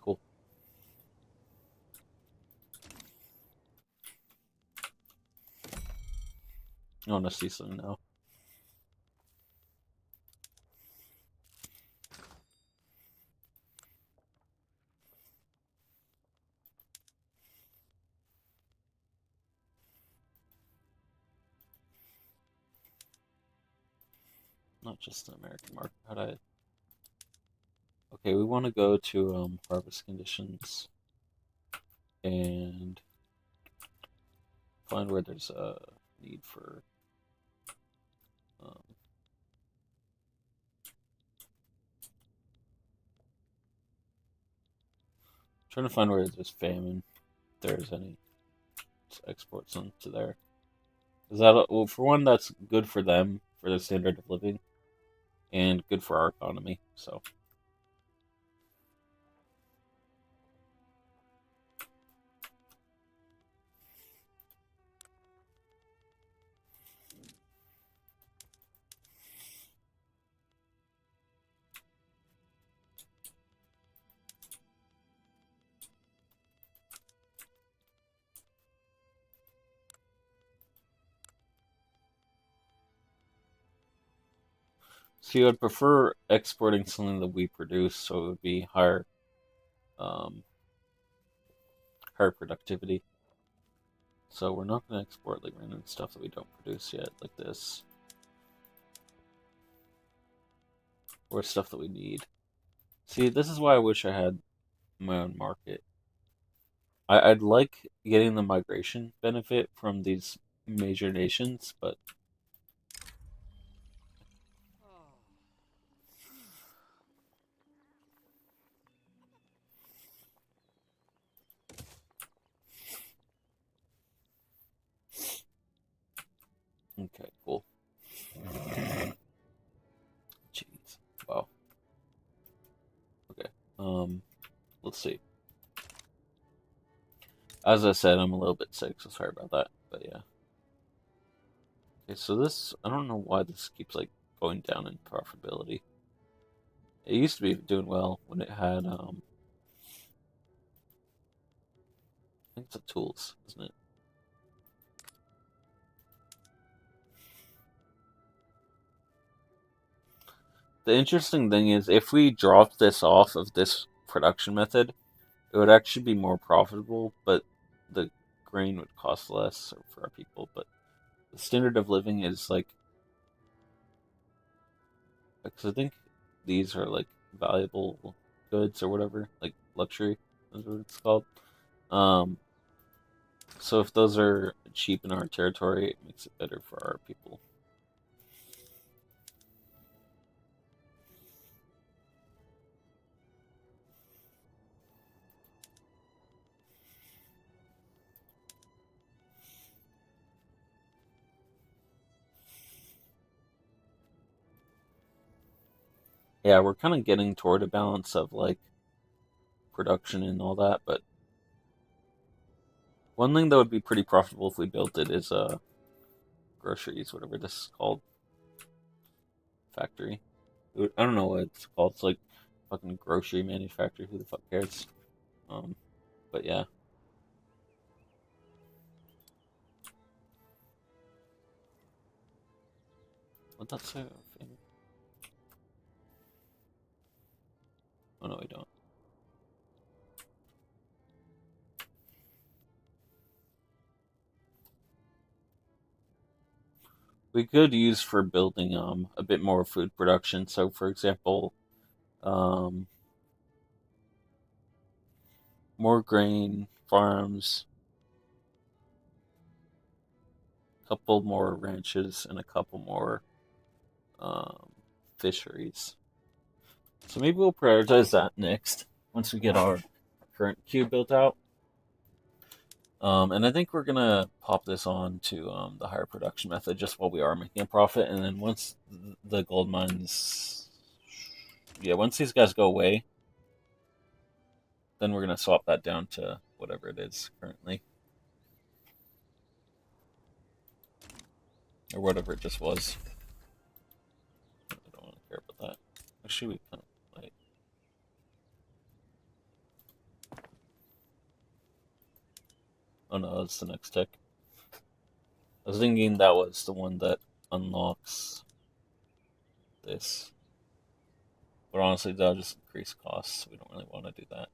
Cool. I want to see some now. not just the American market. How do I? Okay, we want to go to harvest conditions and find where there's a need for um, trying to find where there's famine, if there's any. Let's export some to there. Is that well, for one, that's good for them for their standard of living, and good for our economy. So see, I'd prefer exporting something that we produce, so it would be um, higher productivity. So we're not going to export like random stuff that we don't produce yet, like this, or stuff that we need. See, this is why I wish I had my own market. I'd like getting the migration benefit from these major nations, but okay, cool. Jeez, wow. Okay, let's see. As I said, I'm a little bit sick, so sorry about that. But yeah. Okay, so this, I don't know why this keeps like going down in profitability. It used to be doing well when it had, I think it's the tools, isn't it? The interesting thing is, if we dropped this off of this production method, it would actually be more profitable, but the grain would cost less for our people. But the standard of living is like, because I think these are like valuable goods or whatever, like luxury is what it's called. Um, so if those are cheap in our territory, it makes it better for our people. Yeah, we're kind of getting toward a balance of like production and all that, but one thing that would be pretty profitable if we built it is groceries, whatever this is called, factory. I don't know what it's called. It's like fucking grocery manufacturer. Who the fuck cares? Um, but yeah. What that's say? Oh no, we don't. We could use for building a bit more food production. So for example, um more grain farms, a couple more ranches, and a couple more um fisheries. So maybe we'll prioritize that next once we get our current queue built out. And I think we're gonna pop this on to the higher production method just while we are making a profit, and then once the gold mines, yeah, once these guys go away, then we're gonna swap that down to whatever it is currently, or whatever it just was. I don't want to care about that. Actually, we kind of like. Oh no, that's the next tick. I was thinking that was the one that unlocks this, but honestly, that'll just increase costs. So we don't really want to do that.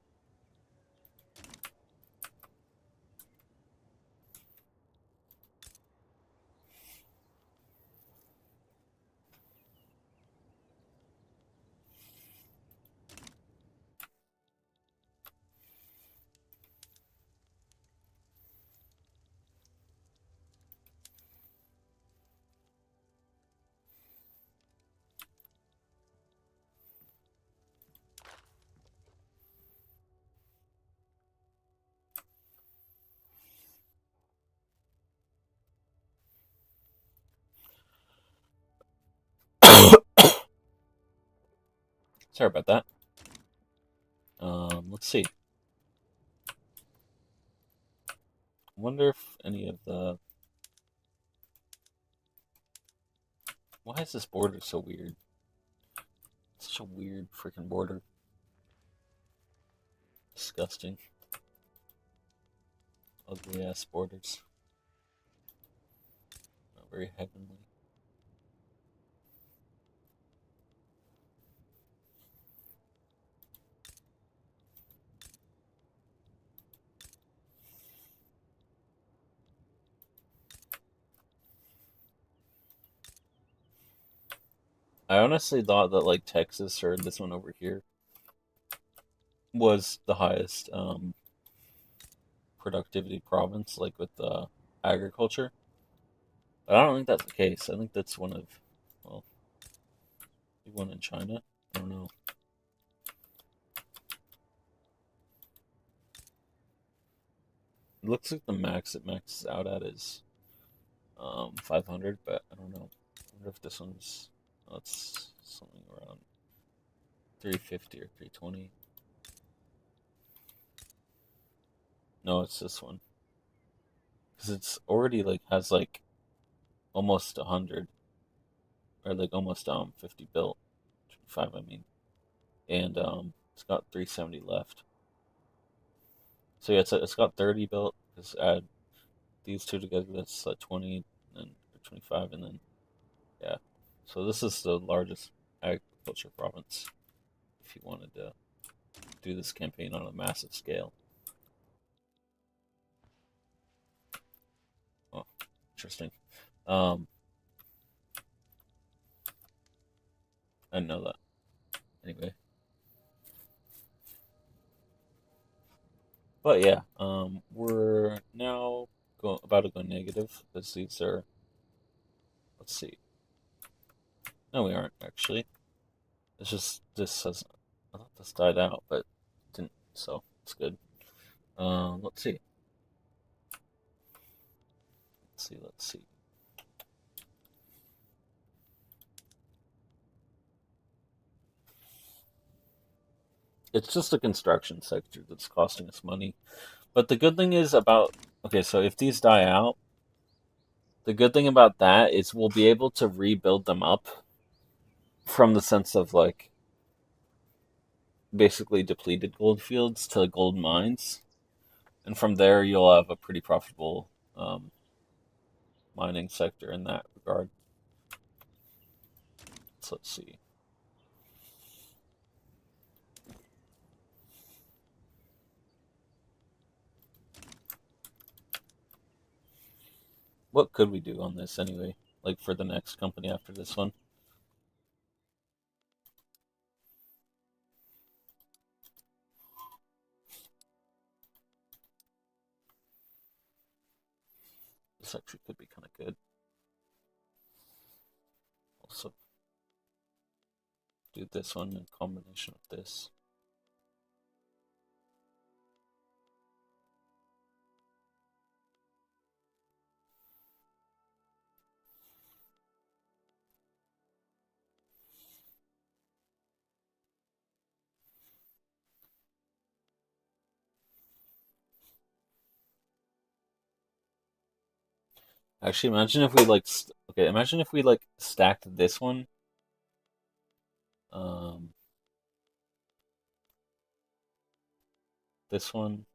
Sorry about that. Let's see. I wonder if any of the... Why is this border so weird? Such a weird freaking border. Disgusting. Ugly ass borders. Not very heavenly. I honestly thought that like Texas or this one over here was the highest productivity province, like with agriculture. But I don't think that's the case. I think that's one of, well, maybe one in China. I don't know. It looks like the max it maxes out at is 500, but I don't know. I wonder if this one's, oh, it's something around 350 or 320. No, it's this one. Because it's already like has like almost 100 or like almost 50 built. 25 I mean. And it's got 370 left. So yeah, it's got 30 built. Just add these two together, that's 20 and 25 and then yeah. So this is the largest agriculture province if you wanted to do this campaign on a massive scale. Oh, interesting. Um, I didn't know that. Anyway, but yeah, we're now about to go negative because these are. Let's see. No, we aren't actually. It's just this has. I thought this died out, but it didn't. So it's good. Let's see. Let's see. Let's see. It's just the construction sector that's costing us money. But the good thing is about okay, so if these die out, the good thing about that is we'll be able to rebuild them up from the sense of like basically depleted gold fields to gold mines, and from there you'll have a pretty profitable mining sector in that regard. So let's see. What could we do on this anyway? Like for the next company after this one? This actually could be kind of good. Also, do this one in combination with this. Actually, imagine if we like okay, imagine if we like stacked this one. Um, this one,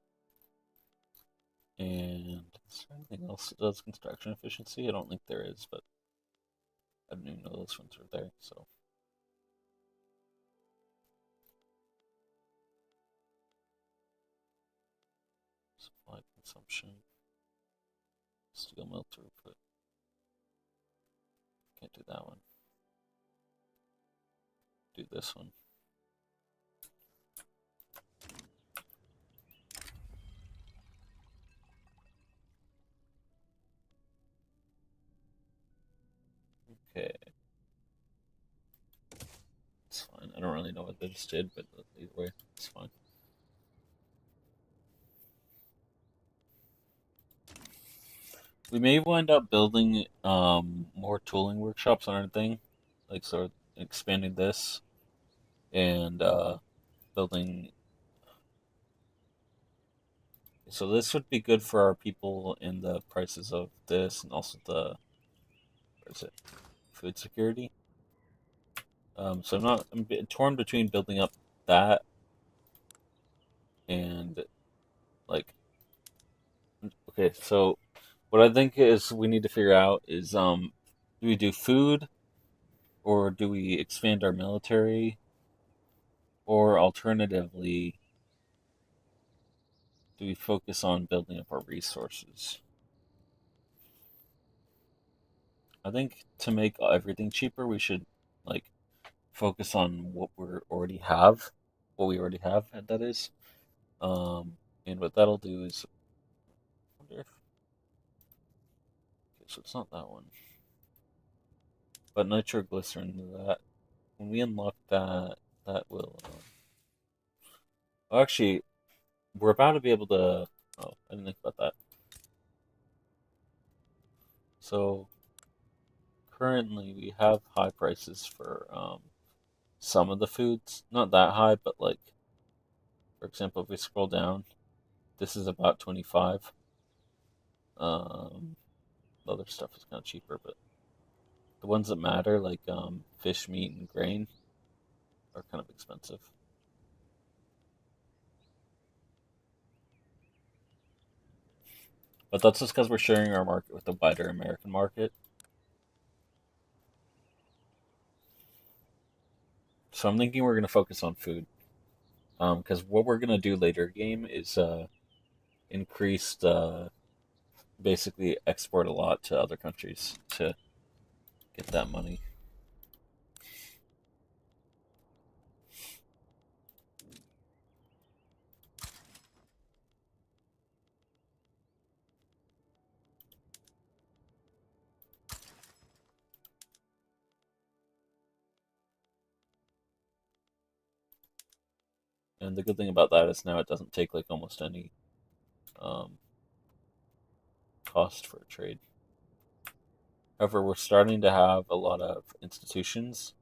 and is there anything else that does construction efficiency? I don't think there is, but I didn't even know those ones were there. So supply consumption, steel mill throughput. Can't do that one. Do this one. Okay. It's fine. I don't really know what they just did, but either way, it's fine. We may wind up building more tooling workshops on our thing, like sort of expanding this and building. So this would be good for our people in the prices of this, and also the what is it, food security. So I'm a bit torn between building up that and like okay. So what I think is we need to figure out is do we do food or do we expand our military, or alternatively do we focus on building up our resources? I think to make everything cheaper, we should like focus on what we already have, and that is. And what that'll do is, I wonder if, okay, so it's not that one, but nitroglycerin. That when we unlock that, that will. Actually, we're about to be able to. Oh, I didn't think about that. So currently, we have high prices for some of the foods. Not that high, but like for example, if we scroll down, this is about 25. Um, the other stuff is kind of cheaper, but the ones that matter, like fish, meat, and grain, are kind of expensive. But that's just because we're sharing our market with the wider American market. So I'm thinking we're going to focus on food. Because what we're going to do later game is increase the basically export a lot to other countries to get that money. And the good thing about that is now it doesn't take like almost any um, cost for a trade. However, we're starting to have a lot of institutions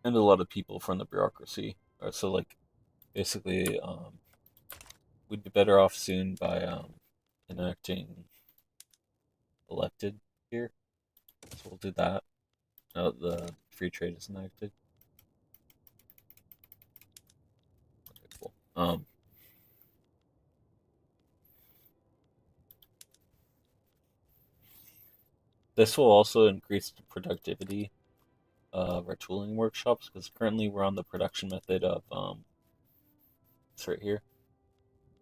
and a lot of people from the bureaucracy. So, like, basically, we'd be better off soon by enacting elected here. So we'll do that. The free trade is enacted. Okay, cool. This will also increase the productivity of our tooling workshops because currently we're on the production method of it's right here,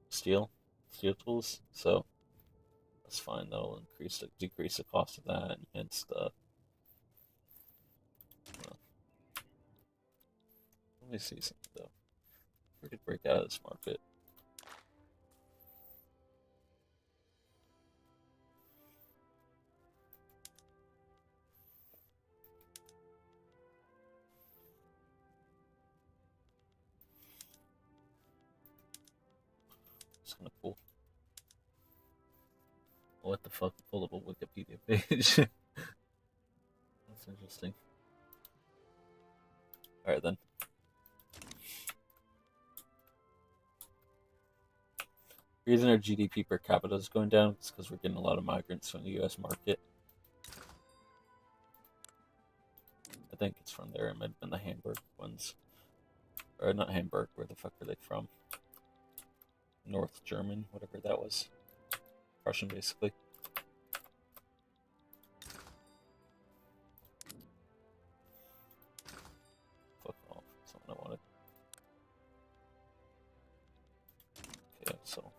steel, steel tools. So that's fine. That'll decrease the cost of that, and hence the. Let me see something though. We could break out of this market. It's kind of cool. What the fuck? Pull up a Wikipedia page. That's interesting. All right then. The reason our GDP per capita is going down is because we're getting a lot of migrants from the U.S. market. I think it's from there. It might have been the Hamburg ones, or not Hamburg. Where the fuck are they from? North German, whatever that was. Russian, basically. Fuck off. That's not what I wanted. Okay, so.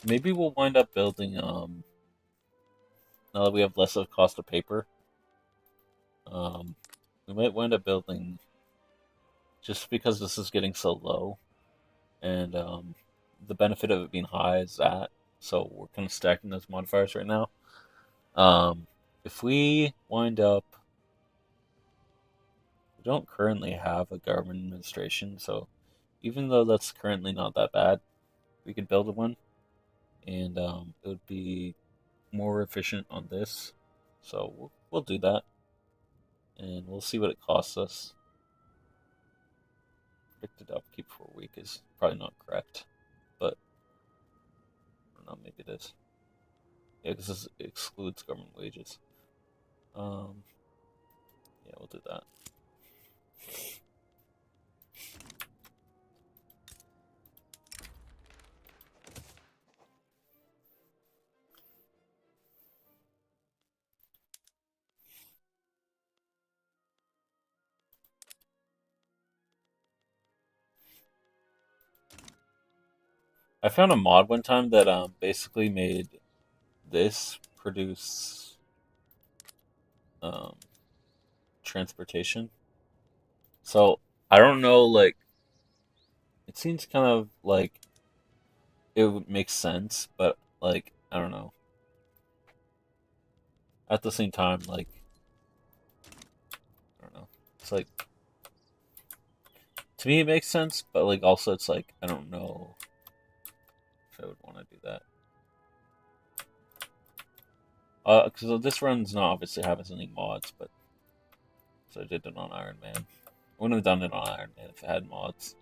Maybe we'll wind up building, now that we have less of cost of paper, um, we might wind up building, just because this is getting so low, and the benefit of it being high is that, so we're kind of stacking those modifiers right now. If we wind up, we don't currently have a government administration, so even though that's currently not that bad, we could build one, and it would be more efficient on this. So we'll do that, and we'll see what it costs us. Predicted upkeep for a week is probably not correct, but I don't know, maybe it is. Yeah, because this excludes government wages. Yeah, we'll do that. I found a mod one time that basically made this produce um transportation. So I don't know, like it seems kind of like it would make sense, but like I don't know. At the same time, like I don't know. It's like to me it makes sense, but like also it's like I don't know if I would want to do that. Because this run's not obviously having any mods, but so I did it on Iron Man. I wouldn't have done it on Iron Man if it had mods.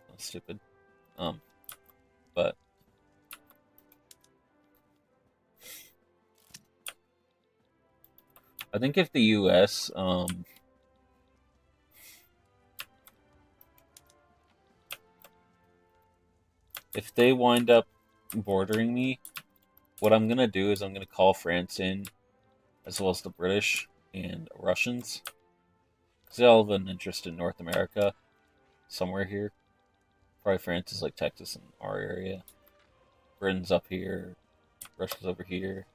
That's stupid. Um, but I think if the U.S. If they wind up bordering me, what I'm gonna do is I'm gonna call France in, as well as the British and Russians, because they all have an interest in North America, somewhere here. Probably France is like Texas and our area. Britain's up here. Russia's over here.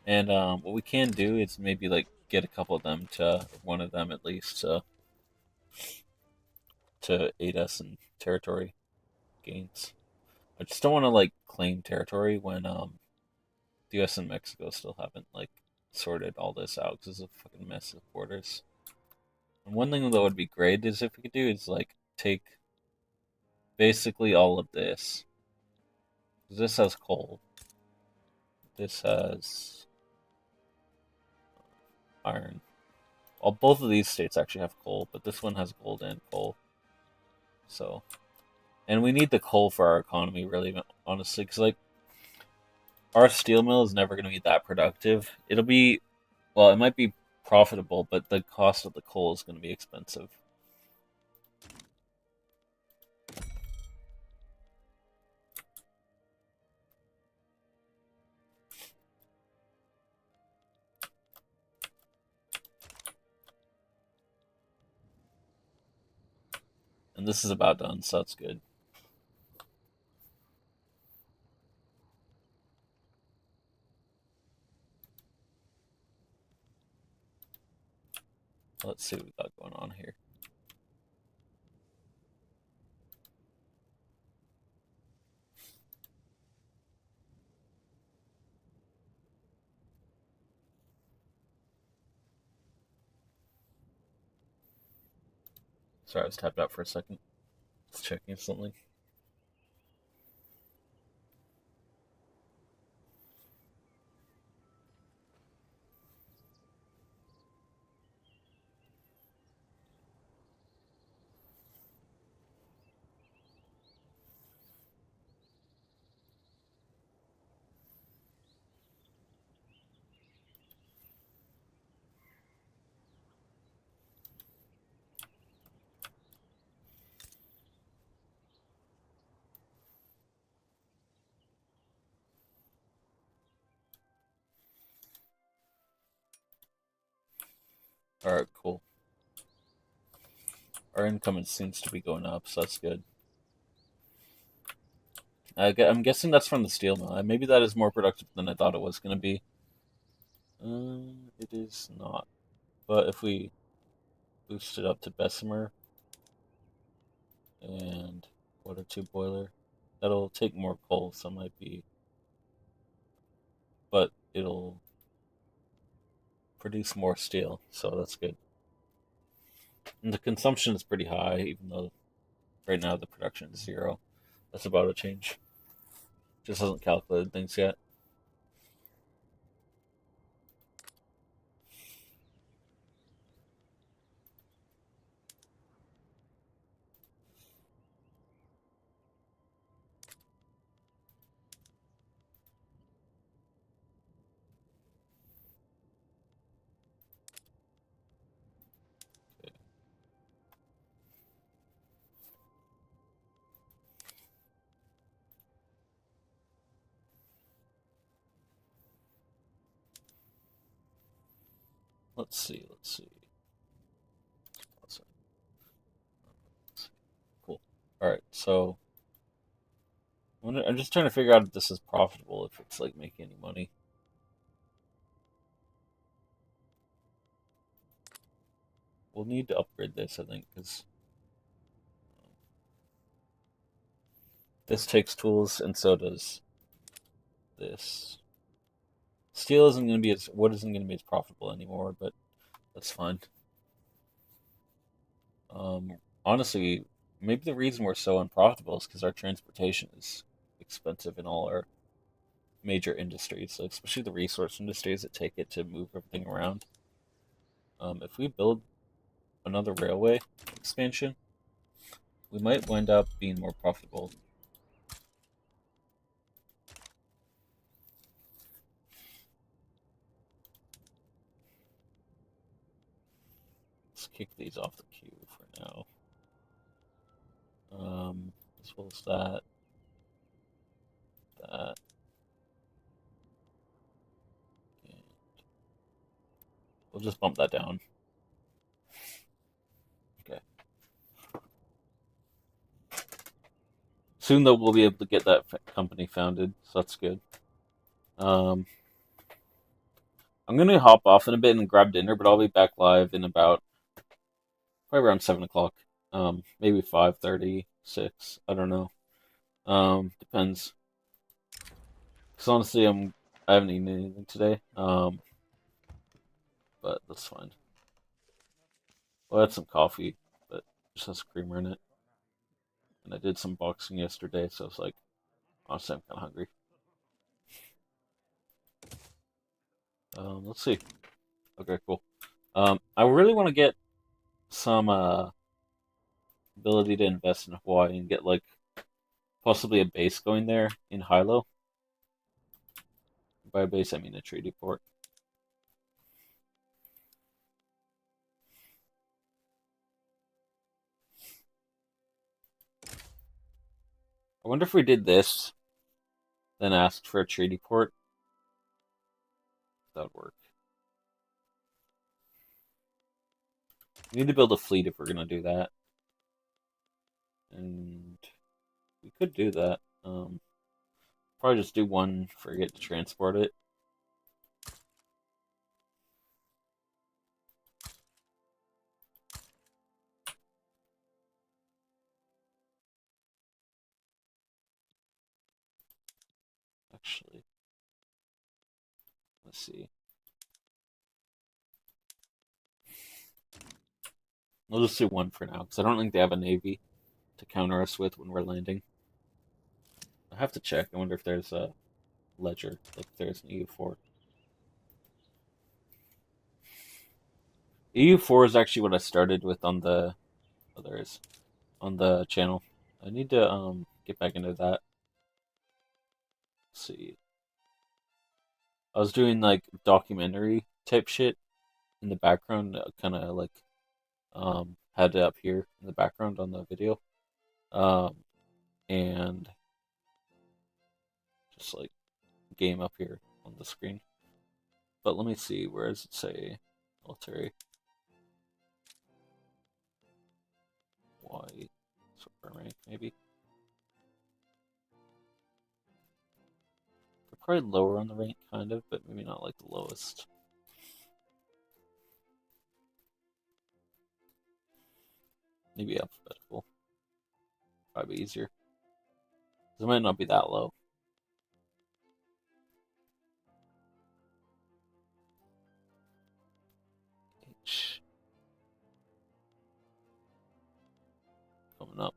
And what we can do is maybe like get a couple of them to one of them at least to aid us in territory gains. I just don't want to like claim territory when the U.S. and Mexico still haven't like sorted all this out because it's a fucking mess of borders. And one thing that would be great is if we could do is like take basically all of this. This has coal. This has iron. Well, both of these states actually have coal, but this one has gold and coal. So, and we need the coal for our economy, really, honestly, because like our steel mill is never going to be that productive. It'll be, well, it might be profitable, but the cost of the coal is going to be expensive. And this is about done, so that's good. Let's see what we got going on here. Sorry, I was tapped out for a second. Just checking something. All right, cool. Our income seems to be going up, so that's good. I'm guessing that's from the steel mill. Maybe that is more productive than I thought it was going to be. It is not. But if we boost it up to Bessemer and water tube boiler, that'll take more coal, so it might be. But it'll produce more steel, so that's good. And the consumption is pretty high, even though right now the production is zero. That's about to change. Just hasn't calculated things yet. Let's see. Cool. All right. So I'm just trying to figure out if this is profitable, if it's like making any money. We'll need to upgrade this, I think, because this takes tools, and so does this. Steel isn't going to be as wood isn't going to be as profitable anymore, but that's fine. Honestly, maybe the reason we're so unprofitable is because our transportation is expensive in all our major industries, like especially the resource industries that take it to move everything around. If we build another railway expansion, we might wind up being more profitable. Let's kick these off the queue for now. As well as that. And we'll just bump that down. Okay. Soon, though, we'll be able to get that company founded, so that's good. I'm gonna hop off in a bit and grab dinner, but I'll be back live in about probably around 7 o'clock. Maybe 5:30, 6. I don't know. Depends. Because honestly, I haven't eaten anything today. But that's fine. Well, I had some coffee, but it just has creamer in it. And I did some boxing yesterday, so it's like, honestly, I'm kind of hungry. Let's see. Okay, cool. I really want to get some ability to invest in Hawaii and get like possibly a base going there in Hilo. By a base, I mean a treaty port. I wonder if we did this, then asked for a treaty port. That would work. We need to build a fleet if we're gonna do that, and we could do that. Probably just do one, forget to transport it. Actually, let's see. We'll just do one for now, because I don't think they have a navy to counter us with when we're landing. I have to check. I wonder if there's a ledger, like if there's an EU4. EU4 is actually what I started with on the oh, there is on the channel. I need to get back into that. Let's see. I was doing like documentary type shit in the background, kind of like had it up here in the background on the video, um, and just like game up here on the screen. But let me see, where does it say military? Y super rank maybe. They're probably lower on the rank, kind of, but maybe not like the lowest. Maybe alphabetical. Probably easier. It might not be that low. H. Coming up.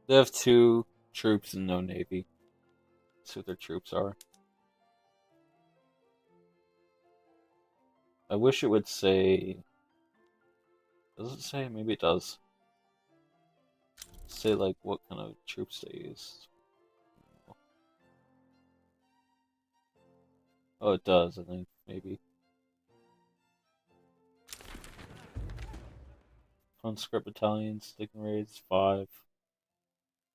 They have 2 troops and no navy. That's what their troops are. I wish it would say. Does it say? Maybe it does. Say like what kind of troops they use. Oh, it does. I think maybe. Conscript battalions, sticking raids 5.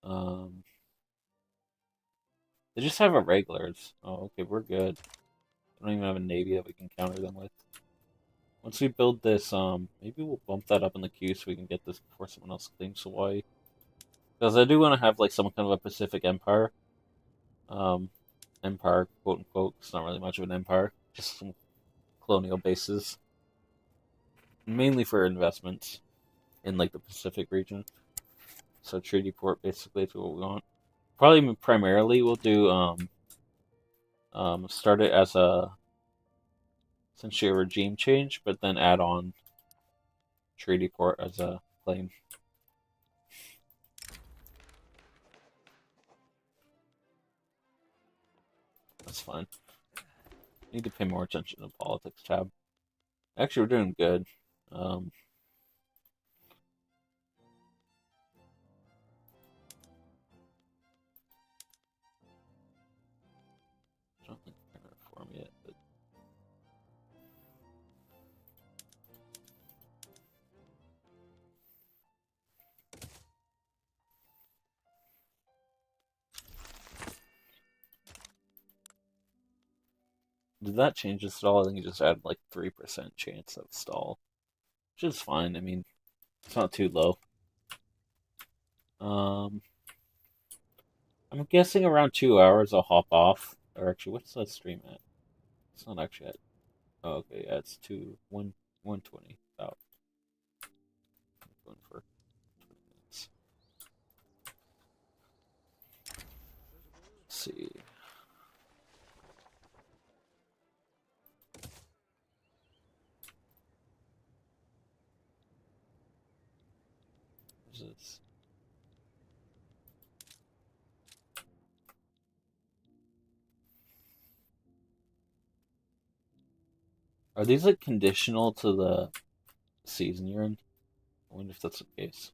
Um, they just have irregulars. Oh, okay, we're good. I don't even have a navy that we can counter them with. Once we build this, maybe we'll bump that up in the queue so we can get this before someone else claims Hawaii. Because I do want to have like some kind of a Pacific Empire. Um, empire, quote unquote. It's not really much of an empire, just some colonial bases, mainly for investments in like the Pacific region. So treaty port basically is what we want. Probably primarily we'll do start it as a essentially a regime change, but then add on treaty port as a claim. That's fine. Need to pay more attention to the politics tab. Actually, we're doing good. Um, I don't think we're gonna reform yet, but did that change the stall? I think it just added like 3% chance of stall, which is fine. I mean, it's not too low. Um, I'm guessing around 2 hours I'll hop off. Or actually, what's that stream at? It's not actually at. Oh, okay, yeah, it's 1:20. About going for 20 minutes. Let's see. What's this? Are these like conditional to the season you're in? I wonder if that's the case.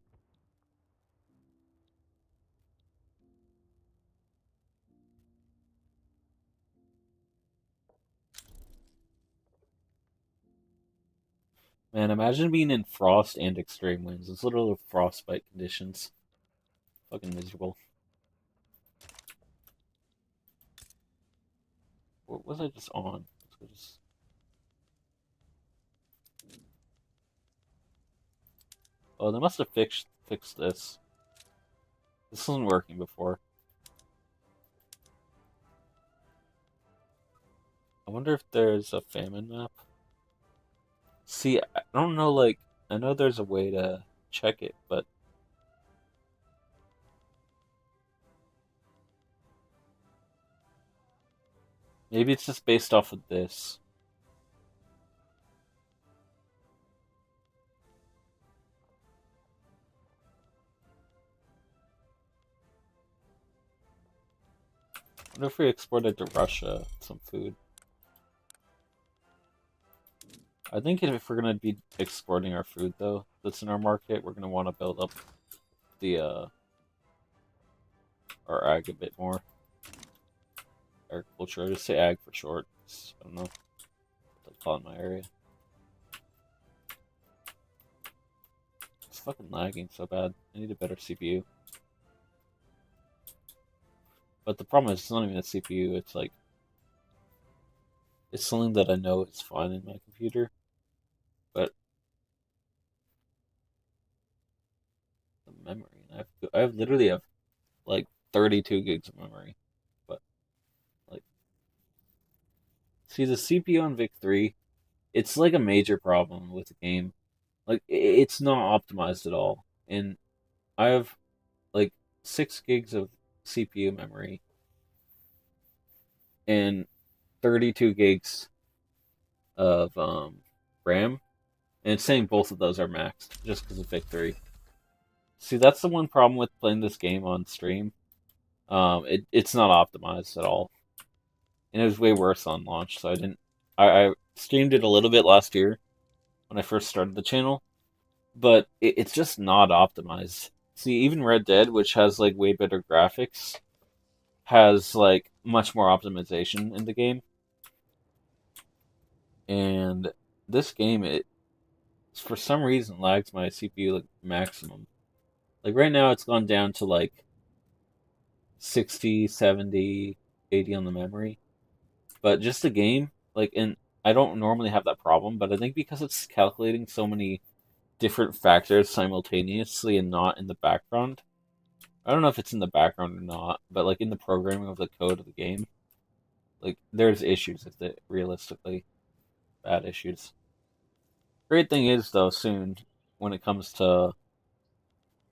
Man, imagine being in frost and extreme winds. It's literally frostbite conditions. Fucking miserable. What was I just on? Just... Oh, they must have fixed this. This wasn't working before. I wonder if there's a famine map. See, I don't know, like, I know there's a way to check it, but maybe it's just based off of this. I wonder if we exported to Russia some food. I think if we're gonna be exporting our food though, that's in our market, we're gonna want to build up the our ag a bit more. Agriculture, I just say ag for short. I don't know what they call it in my area. It's fucking lagging so bad. I need a better CPU. But the problem is, it's not even a CPU. It's like it's something that I know is fine in my computer, but the memory. And I literally have like 32 gigs of memory, but like, see the CPU on Vic 3, it's like a major problem with the game. Like it's not optimized at all, and I have like 6 gigs of CPU memory and 32 gigs of RAM, and it's saying both of those are maxed just because of Vic 3. See, that's the one problem with playing this game on stream. It's not optimized at all, and it was way worse on launch. So I didn't. I streamed it a little bit last year when I first started the channel, but it's just not optimized. See, even Red Dead, which has like way better graphics, has like much more optimization in the game, and this game it for some reason lags my CPU like maximum. Like right now, it's gone down to like 60, 70, 80 on the memory. But just the game, like, and I don't normally have that problem, but I think because it's calculating so many different factors simultaneously and not in the background. I don't know if it's in the background or not, but like in the programming of the code of the game, like there's issues with it, realistically. Bad issues. Great thing is though, soon, when it comes to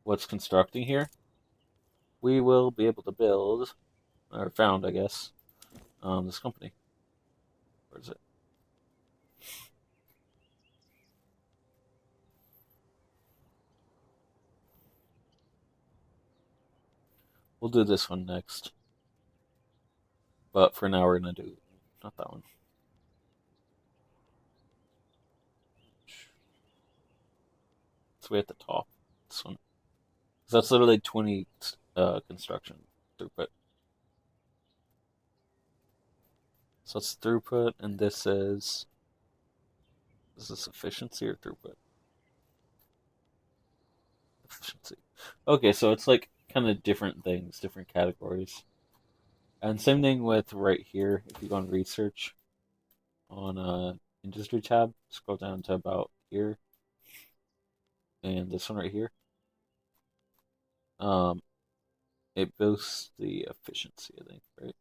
what's constructing here, we will be able to build, or found, I guess, this company. Where is it? We'll do this one next. But for now, we're going to do not that one. It's way at the top. This one. So that's literally 20 construction throughput. So it's throughput, and this is efficiency or throughput? Efficiency. Okay, so it's like kind of different things, different categories. And same thing with right here. If you go on research on industry tab, scroll down to about here, and this one right here. Um, it boosts the efficiency, I think, right?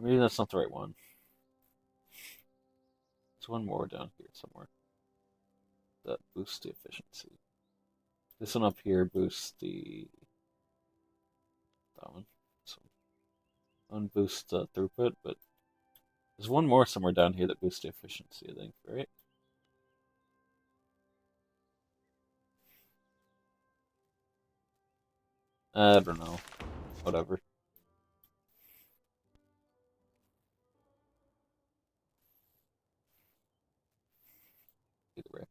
Maybe that's not the right one. There's one more down here somewhere that boosts the efficiency. This one up here boosts that one. So one boosts the throughput, but there's one more somewhere down here that boosts the efficiency, I think, right? I don't know. Whatever. Either way.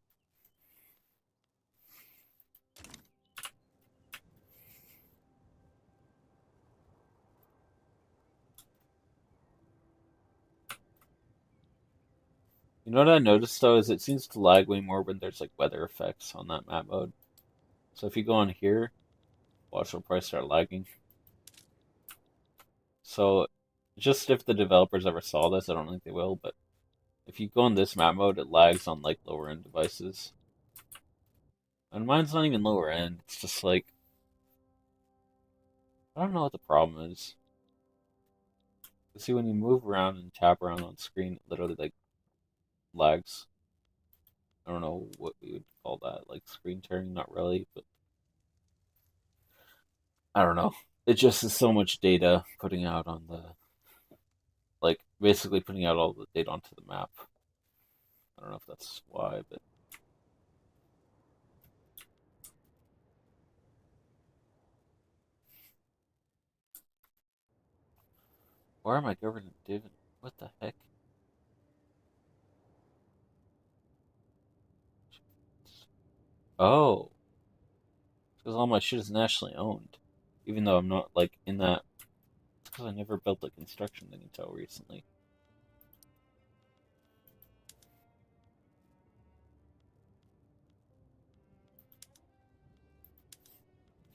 You know what I noticed though is it seems to lag way more when there's like weather effects on that map mode. So if you go on here, watch it'll probably start lagging. So just if the developers ever saw this, I don't think they will, but if you go on this map mode, it lags on like lower end devices. And mine's not even lower end. It's just like I don't know what the problem is. See, when you move around and tap around on screen, it literally like lags. I don't know what we would call that, like screen tearing, not really, but I don't know. It just is so much data putting out on the like basically putting out all the data onto the map. I don't know if that's why, but why am I government div? What the heck? Oh, because all my shit is nationally owned, even though I'm not like in that. It's because I never built the construction thing until recently.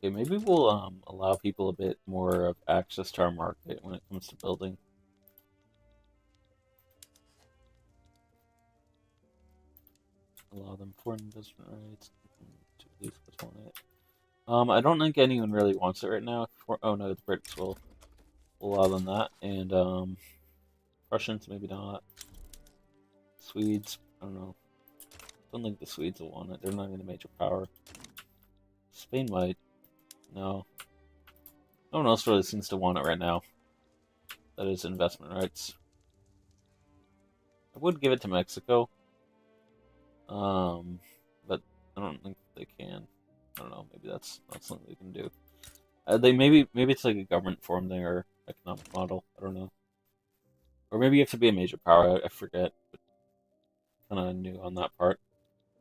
Okay, maybe we'll allow people a bit more of access to our market when it comes to building. Allow them foreign investment rights. To release what's on it. I don't think anyone really wants it right now. Oh no, the Brits will. We'll allow them that, and Russians maybe not. Swedes, I don't know. Don't think the Swedes will want it. They're not even a major power. Spain might. No. No one else really seems to want it right now. That is investment rights. I would give it to Mexico. I don't think they can. I don't know. Maybe that's not something they can do. They maybe it's like a government form thing or economic model. I don't know. Or maybe you have to be a major power. I forget. But kind of new on that part.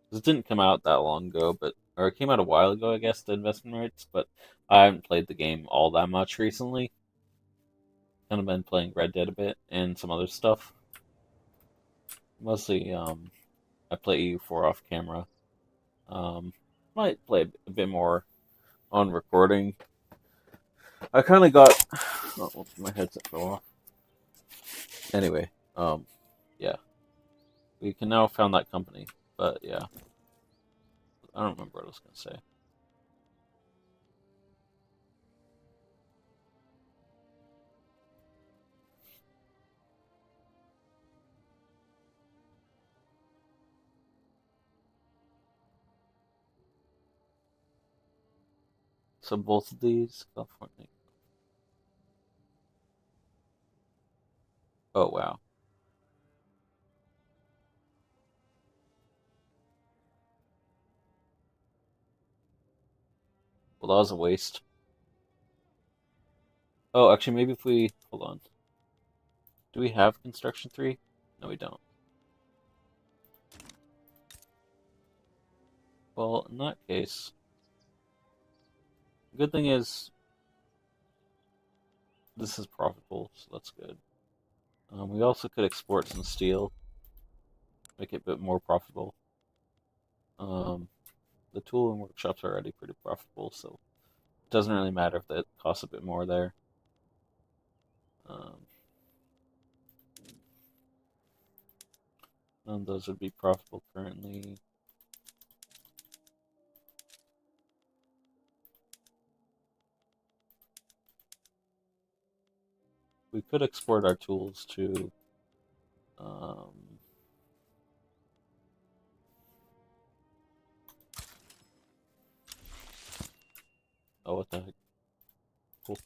'Cause it didn't come out that long ago, or it came out a while ago, I guess, the investment rights. But I haven't played the game all that much recently. Kind of been playing Red Dead a bit and some other stuff. Mostly, I play EU4 off camera. Might play a bit more on recording. I kind of got. Oh, my headset fell off. Anyway, yeah, we can now found that company, but yeah, I don't remember what I was gonna say. So both of these, California. Oh wow. Well, that was a waste. Oh, actually, maybe if we hold on. Do we have construction 3? No, we don't. Well, in that case, the good thing is this is profitable, so that's good. We also could export some steel, make it a bit more profitable. Um, the tool and workshops are already pretty profitable, so it doesn't really matter if that costs a bit more there. Um, and those would be profitable currently. We could export our tools to oh, what the heck? Cool.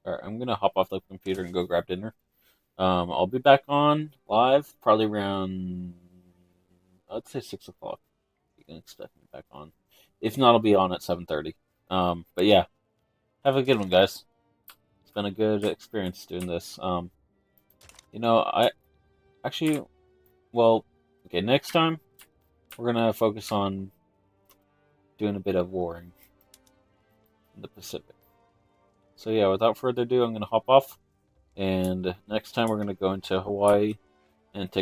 All right, I'm gonna hop off the computer and go grab dinner. I'll be back on live probably around, I'd say 6 o'clock. You can expect me back on. If not, I'll be on at 7:30. But yeah, have a good one, guys. It's been a good experience doing this. I actually, well, okay, next time we're gonna focus on doing a bit of warring in the Pacific. So yeah, without further ado, I'm gonna hop off, and next time we're gonna go into Hawaii and take